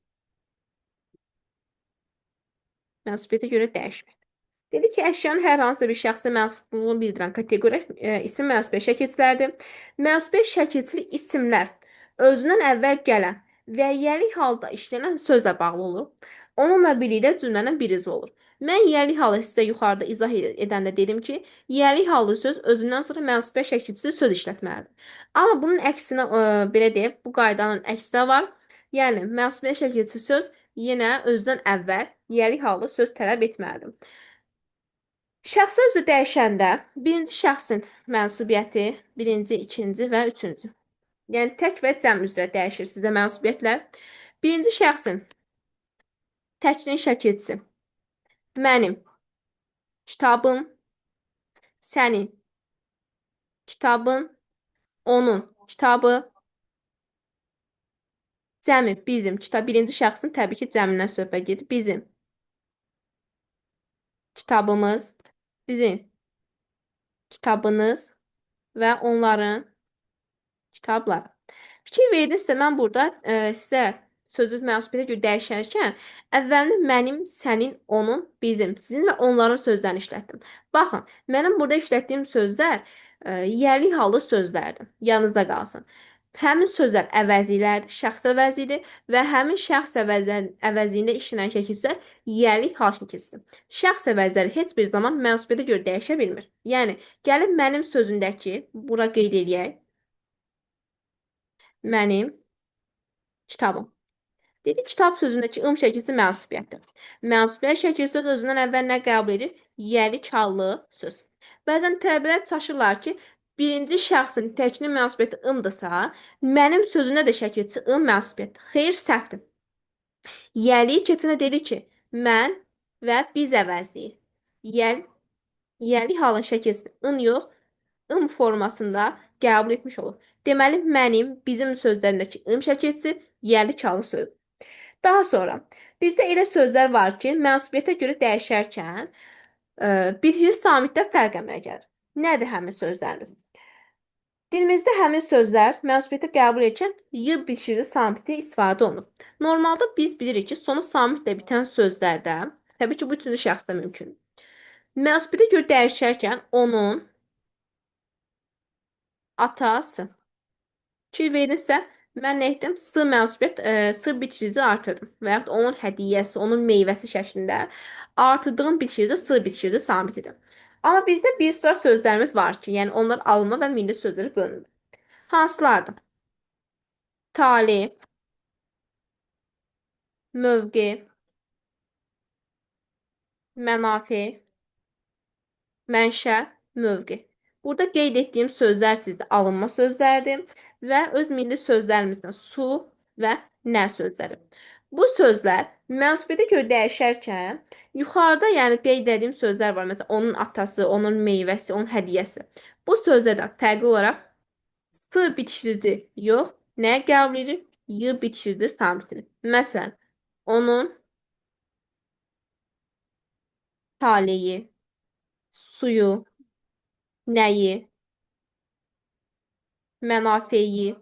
mənsubiyyətə görə dəyişmir. Dedi ki, əşyanın hər hansısa bir şəxsə mənsubluğunu bildirən kateqoriya isim mənsubiyyət şəkilçiləridir. Mənsubiyyət şəkilçili isimlər özündən əvvəl gələn və yəlik halda işlənən sözlə bağlı olur. Onunla birlikdə cümlənin bir izi olur. Mən yəlik halı sizə yuxarıda izah edəndə dedim ki, yəlik halı söz özündən sonra mənsubiyyət şəkilçili söz işlətməlidir. Amma bunun əksinə, belə deyək, bu qaydanın əksi də var. Yəni, mənsubiyyət şəkilçili söz yenə özdən əvvəl yəlik halı söz tələb etməlidir. Şəxsi özü dəyişəndə birinci şəxsin mənsubiyyəti birinci, ikinci və üçüncü. Yəni tək və cəm üzrə dəyişir sizdə mənsubiyyətlər. Birinci şəxsin təklin şəkilçisi mənim kitabım, sənin kitabın, onun kitabı, cəmi bizim kitab. Birinci şəxsin təbii ki, cəmindən söhbət gedir. Bizim kitabımız, sizin kitabınız və onların kitablar. Fikir verdinizsə, mən burada sizə sözü mənsubiyyətə görə dəyişərkən əvvəlini mənim, sənin, onun, bizim, sizin və onların sözlərini işlətdim. Baxın, mənim burada işlətdiyim sözlər yəlik hallı sözlərdir. Yanınızda qalsın. Həmin sözlər əvəzilərdir, şəxs əvəzidir və həmin şəxs əvəziyində işlənən şəkilsə yəlik hal şəkilsidir. Şəxs əvəzləri heç bir zaman mənsubiyyətə görə dəyişə bilmir. Yəni, gəlin mənim sözündəki, bura qeyd edək, mənim kitabım. Dedi, kitab sözündəki ım şəkilsi mənsubiyyətdir. Mənsubiyyət şəkil söz özündən əvvəl nə qəbul edir? Yəlik hallı söz. Bəzən tələbələr çaşırlar ki, birinci şəxsin təkinin mənsubiyyəti ımdırsa, mənim sözündə də şəkilçi ım mənsubiyyətdir. Xeyr, səhvdir. Yəlik keçində dedi ki, mən və biz əvəzliyik. Yəlik halın şəkilsi ın yox, ım formasında qəbul etmiş olur. Deməli, mənim, bizim sözlərindəki ım şəkilsi yəlik hallı söz. Daha sonra bizdə elə sözlər var ki, mənsubiyyətə görə dəyişərkən bitişik samitdə fərq əmələ gəlir. Nədir həmin sözlərimiz? Dilimizdə həmin sözlər mənsubiyyətə qəbul edərkən y bitişikli samiti istifadə olunur. Normalda biz bilirik ki, sonu samitlə bitən sözlərdə, təbii ki, bu üçüncü şəxsdə mümkün. Mənsubiyyətə görə dəyişərkən onun atası. Fikir verirsə, mən nə etdim? S mənsubiyyət, S bitişici artırdım. Və yaxud onun hədiyyəsi, onun meyvəsi şəklində artırdığım bitişici S bitişici samitidir. Amma bizdə bir sıra sözlərimiz var ki, yəni onlar alma və milli sözləri bölünür. Hansılardır? Tali, mövqe, mənafi, mənşə, mövqe. Burada qeyd etdiyim sözlər sizdə alınma sözlərdir və öz milli sözlərimizdən su və nə sözləri. Bu sözlər mənsubiyyətə görə dəyişərkən yuxarıda yəni qeyd etdiyim sözlər var. Məsələn, onun atası, onun meyvəsi, onun hədiyyəsi. Bu sözlərdən fərqli olaraq s bitişdirici yox, nəyə qəbul edir? y bitişikdir samitini. Məsələn, onun taleyi, suyu, nəyi, mənafeyi,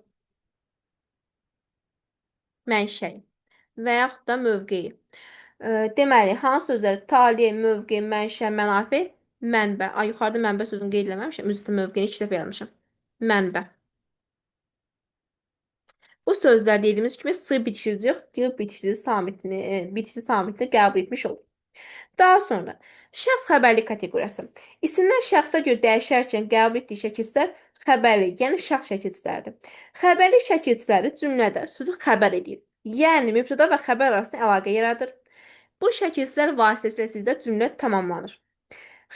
mənşəyi və yaxud da mövqeyi. Deməli, hansı sözlər tale, mövqe, mənşə, mənafe, mənbə. Ay, yuxarıda mənbə sözünü qeyd eləməmişəm. Üstə mövqeni 2 dəfə yazmışam. Mənbə. Bu sözlər dediyimiz kimi sı bitişici yox, y bitişli samitini, bitişli samitini qəbul etmiş olur. Daha sonra şəxs xəbərlik kateqoriyası. İsimdən şəxsə görə dəyişərkən qəbul etdiyi şəkillər xəbərlik, yəni şəxs şəkilçiləridir. Xəbərlik şəkilçiləri cümlədə sözü xəbər edir. Yəni mübtəda və xəbər arasında əlaqə yaradır. Bu şəkilçilər vasitəsilə sizdə cümlə tamamlanır.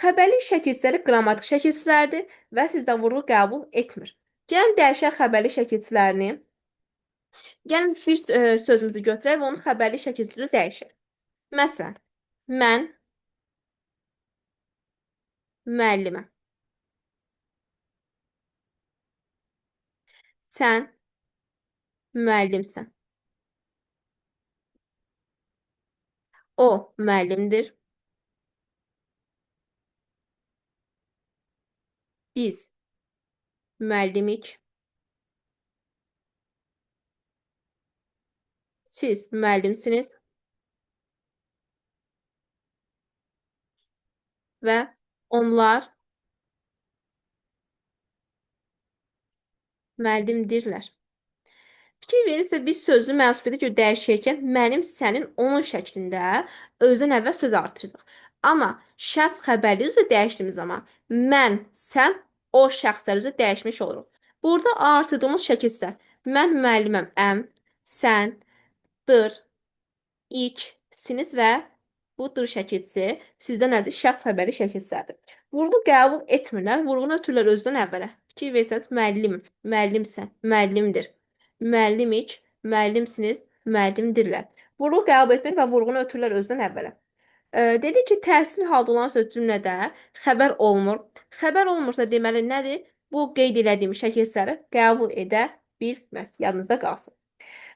Xəbərlik şəkilçiləri qrammatik şəkilçilərdir və sizdə vurğu qəbul etmir. Gəlin dəyişən xəbərlik şəkilçilərini, gəlin bir sözümüzü götürək və onun xəbərlik şəkilçisini dəyişək. Məsələn, mən müəlliməm. Sən müəllimsən. O müəllimdir. Biz müəllimik. Siz müəllimsiniz və onlar müəllimdirlər. Fikir verirsə, biz sözü mənsubiyyətə görə dəyişərkən mənim, sənin, onun şəklində özdən əvvəl söz artırırıq. Amma şəxs xəbərli üzrə dəyişdiyimiz zaman mən, sən, o şəxslər üzrə dəyişmiş oluruq. Burada artırdığımız şəkilsə mən müəlliməm, əm, sən, dır, siniz və bu dır şəkilçisi sizdə nədir? Şəxs xəbəri şəkilçisidir. Vurğu qəbul etmirlər. Vurğunu ötürürlər özdən əvvələ. Fikir versəniz, müəllim, müəllimsən, müəllimdir. Müəllimik, müəllimsiniz, müəllimdirlər. Vurğu qəbul etmir və vurğunu ötürürlər özdən əvvələ. Dedik ki, təsirli halda olan söz cümlədə xəbər olmur. Xəbər olmursa deməli nədir? Bu qeyd elədiyim şəkilləri qəbul edə bilməz. Yadınızda qalsın.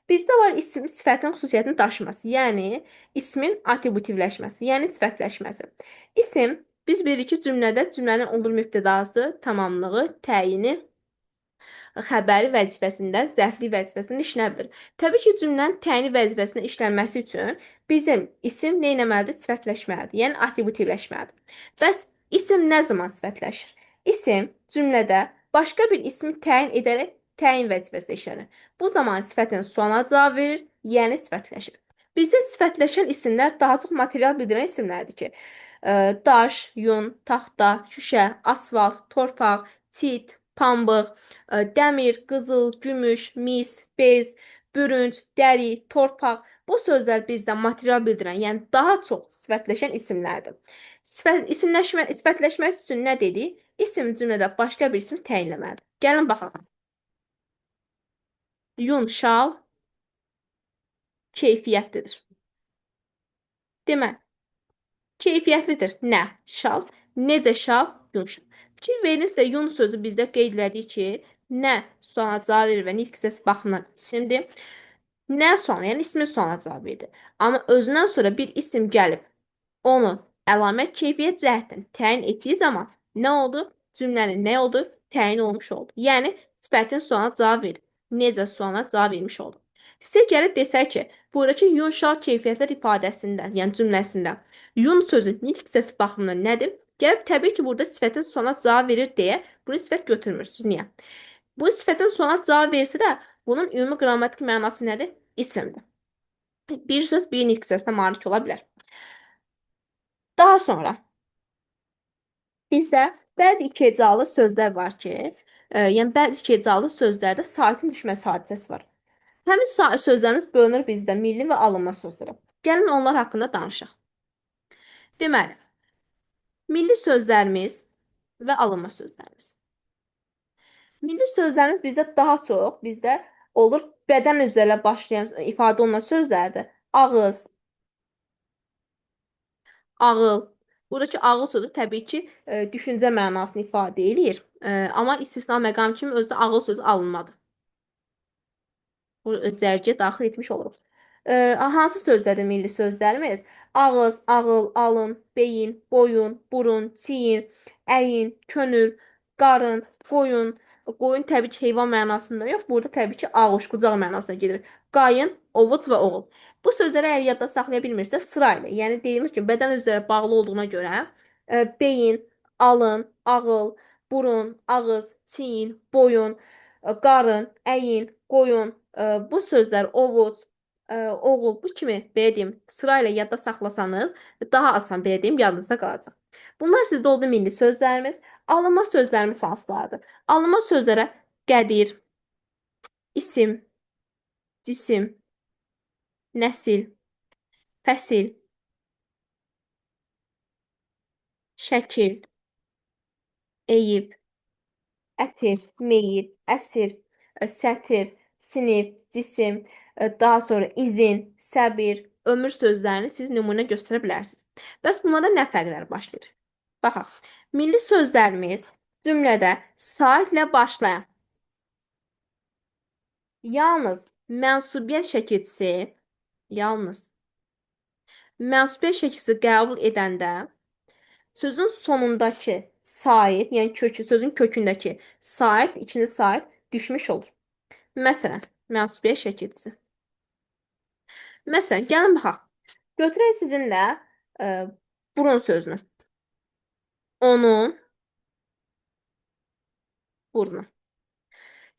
Bizdə var isim sifətin xüsusiyyətini daşıması, yəni ismin atributivləşməsi, yəni sifətləşməsi. İsim biz bilirik ki, cümlədə cümlənin olur mübtədası, tamamlığı, təyini, xəbəri vəzifəsində, zərflik vəzifəsində işlənə bilir. Təbii ki, cümlənin təyini vəzifəsində işlənməsi üçün bizim isim nə etməlidir? Sifətləşməlidir, yəni atributivləşməlidir. Bəs isim nə zaman sifətləşir? İsim cümlədə başqa bir ismi təyin edərək təyin vəzifəsində işlənir. Bu zaman sifətin sonuna cavab verir, yəni sifətləşir. Bizdə sifətləşən isimlər daha çox material bildirən isimlərdir ki, daş, yun, taxta, şüşə, asfalt, torpaq, çit, pambıq, dəmir, qızıl, gümüş, mis, bez, bürünc, dəri, torpaq. Bu sözlər bizdə material bildirən, yəni daha çox sifətləşən isimlərdir. Sifətləşmək üçün nə dedik? İsim cümlədə başqa bir isim təyinləməlidir. Gəlin baxaq. Yun, şal keyfiyyətlidir. Demək, keyfiyyətlidir. Nə? Şal. Necə şal? Yun şal. Fikir verinizsə, yun sözü bizdə qeyd elədik ki, nə suala cavab verir və nitq hissəsi baxımından isimdir. Nə suala, yəni ismin suala cavab verir. Amma özündən sonra bir isim gəlib, onu əlamət keyfiyyət cəhətdən təyin etdiyi zaman nə oldu? Cümlənin nə oldu? Təyin olmuş oldu. Yəni, sifətin sualına cavab verir. Necə sualına cavab vermiş oldu. Sizə gəlib desək ki, buradakı yun şal keyfiyyətlər ifadəsində, yəni cümləsində yun sözü nitq hissəsi baxımından nədir? Gəlib təbii ki, burada sifətin sonuna cavab verir deyə bunu sifət götürmürsünüz. Niyə? Bu sifətin sonuna cavab versə də bunun ümumi qrammatik mənası nədir? İsimdir. Bir söz bir nitq hissəsinə malik ola bilər. Daha sonra bizdə bəzi ikihecalı sözlər var ki, yəni bəzi ikihecalı sözlərdə saitin düşməsi hadisəsi var. Həmin sözlərimiz bölünür bizdə milli və alınma sözləri. Gəlin onlar haqqında danışaq. Deməli, milli sözlərimiz və alınma sözlərimiz. Milli sözlərimiz bizdə daha çox, bizdə olur bədən üzrə başlayan ifadə olunan sözlərdir. Ağız, ağıl. Buradakı ağıl sözü təbii ki, düşüncə mənasını ifadə edir. Amma istisna məqam kimi özdə ağıl sözü alınmadı. Bu cərgəyə daxil etmiş oluruq. Hansı sözlərdir milli sözlərimiz? Ağız, ağıl, alın, beyin, boyun, burun, çiyin, əyin, könül, qarın, qoyun. Qoyun təbii ki, heyvan mənasında yox. Burada təbii ki, ağuş, qucaq mənasına gedir. Qayın, ovuc və oğul. Bu sözləri əgər yadda saxlaya bilmirsə, sırayla. Yəni dediyimiz kimi bədən üzrə bağlı olduğuna görə beyin, alın, ağıl, burun, ağız, çiyin, boyun, qarın, əyin, qoyun, bu sözlər ovuc, oğul bu kimi belə deyim, sırayla yadda saxlasanız daha asan belə deyim, yadınızda qalacaq. Bunlar sizdə oldu milli sözlərimiz. Alınma sözlərimiz hansılardır? Alınma sözlərə qədir, isim, cisim, nəsil, fəsil, şəkil, eyib, ətir, meyil, əsir, sətir, sinif, cisim, daha sonra izin, səbir, ömür sözlərini siz nümunə göstərə bilərsiniz. Bəs bunlarda nə fərqlər baş verir? Baxaq, milli sözlərimiz cümlədə saitlə başlayan, yalnız mənsubiyyət şəkilçisi, yalnız mənsubiyyət şəkilçisi qəbul edəndə sözün sonundakı sait, yəni kökü, sözün kökündəki sait, ikinci sait düşmüş olur. Məsələn, mənsubiyyət şəkilçisi. Məsələn, gəlin baxaq. Götürək sizinlə burun sözünü. Onun burnu.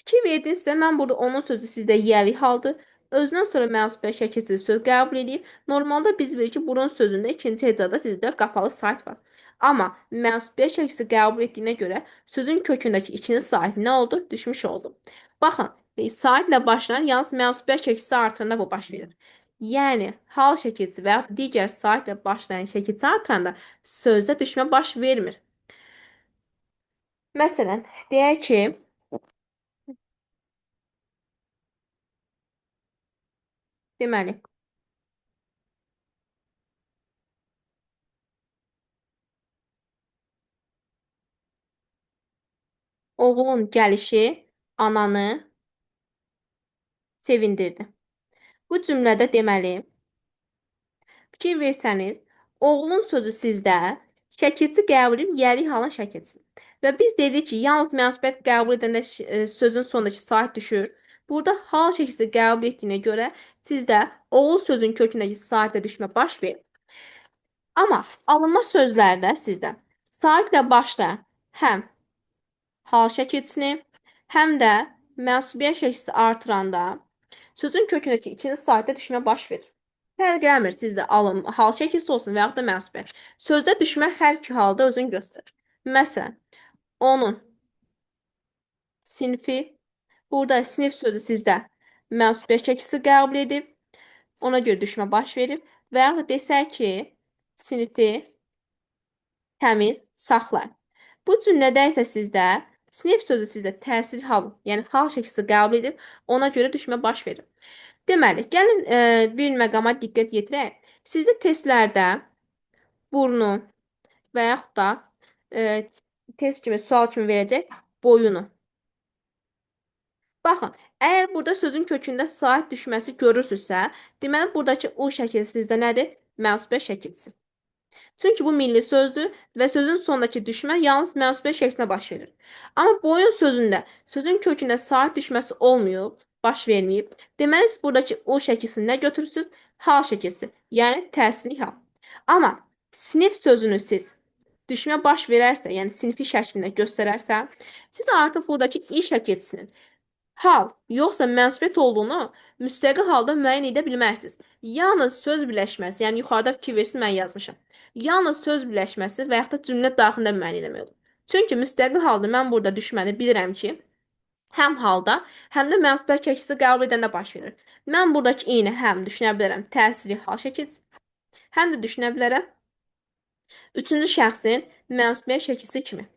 Ki verdinizsə, mən burada onun sözü sizdə yəli haldır. Özündən sonra mənsubiyyət şəkilçisi söz qəbul edib. Normalda biz bilirik ki, burun sözündə ikinci hecada sizdə qapalı sait var. Amma mənsubiyyət şəkilçisi qəbul etdiyinə görə sözün kökündəki ikinci sait nə oldu? Düşmüş oldu. Baxın, saitlə başlayan yalnız mənsubiyyət şəkilçisi artıranda bu baş verir. Yəni, hal şəkilçisi və ya digər saitlə başlayan şəkilçisi artıranda sözdə düşmə baş vermir. Məsələn, deyək ki, deməli, oğlun gəlişi ananı sevindirdi. Bu cümlədə deməli, fikir versəniz, oğlun sözü sizdə şəkilçi qəbul edib yəli halın şəkilçisi. Və biz dedik ki, yalnız mənsubiyyət qəbul edəndə sözün sonundakı sait düşür. Burada hal şəkilçisi qəbul etdiyinə görə sizdə oğul sözün kökündəki saitlə düşmə baş verir. Amma alınma sözlərdə sizdə saitlə başlayan həm hal şəkilçisini, həm də mənsubiyyət şəkilçisi artıranda sözün kökündəki ikinci saitlə düşmə baş verir. Fərq eləmir sizdə hal şəkilçisi olsun və yaxud da mənsubiyyət. Sözdə düşmə hər iki halda özünü göstərir. Məsələn, onun sinfi, burada sinif sözü sizdə mənsubiyyət şəkilçisi qəbul edib, ona görə düşmə baş verir və yaxud da desək ki, sinifi təmiz saxlar. Bu cümlədə isə sizdə sinif sözü sizdə təsir hal, yəni hal şəkilçisi qəbul edib, ona görə düşmə baş verir. Deməli, gəlin bir məqama diqqət yetirək. Sizdə testlərdə burnu və yaxud da test kimi, sual kimi verəcək boyunu. Baxın, əgər burada sözün kökündə sait düşməsi görürsünüzsə, deməli buradakı u şəkli sizdə nədir? Mənsubiyyət şəkilçisi. Çünki bu milli sözdür və sözün sonundakı düşmə yalnız mənsubiyyət şəklinə baş verir. Amma boyun sözündə sözün kökündə sait düşməsi olmayıb, baş verməyib. Deməli, siz buradakı o şəkilsini nə götürürsünüz? Hal şəkilsi, yəni təsirli hal. Amma sinif sözünü siz düşmə baş verərsə, yəni sinfi şəklində göstərərsə, siz artıq buradakı i şəkilsinin hal, yoxsa mənsubiyyət olduğunu müstəqil halda müəyyən edə bilmərsiniz. Yalnız söz birləşməsi, yəni yuxarıda fikir versin, mən yazmışam. Yalnız söz birləşməsi və yaxud da cümlə daxilində müəyyən etmək olur. Çünki müstəqil halda mən burada düşməni bilirəm ki, həm halda, həm də mənsubiyyət şəkilçisi qəbul edəndə baş verir. Mən buradakı i-ni həm düşünə bilərəm təsirli hal şəkilçisi, həm də düşünə bilərəm üçüncü şəxsin mənsubiyyət şəkilçisi kimi.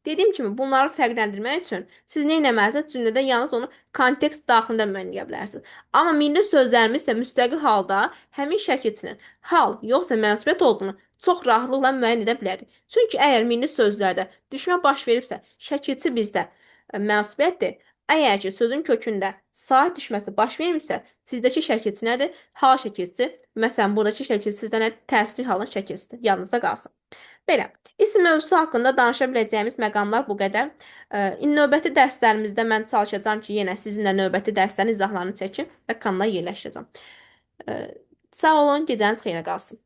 Dediyim kimi, bunları fərqləndirmək üçün siz nə etməlisiniz? Cümlədə yalnız onu kontekst daxilində müəyyən edə bilərsiniz. Amma milli sözlərimiz isə müstəqil halda həmin şəkilçinin hal, yoxsa mənsubiyyət olduğunu çox rahatlıqla müəyyən edə bilərik. Çünki əgər milli sözlərdə düşmə baş veribsə, şəkilçi bizdə mənsubiyyətdir. Əgər ki, sözün kökündə saat düşməsi baş vermirsə, sizdəki şəkilçi nədir? Hal şəkilçisi. Məsələn, buradakı şəkilçi sizdə nə? Təsir halın şəkilçisidir. Yadınızda qalsın. Belə, isim mövzusu haqqında danışa biləcəyimiz məqamlar bu qədər. Növbəti dərslərimizdə mən çalışacağam ki, yenə sizinlə növbəti dərslərin izahlarını çəkim və kanala yerləşdirəcəm. Sağ olun, gecəniz xeyrə qalsın.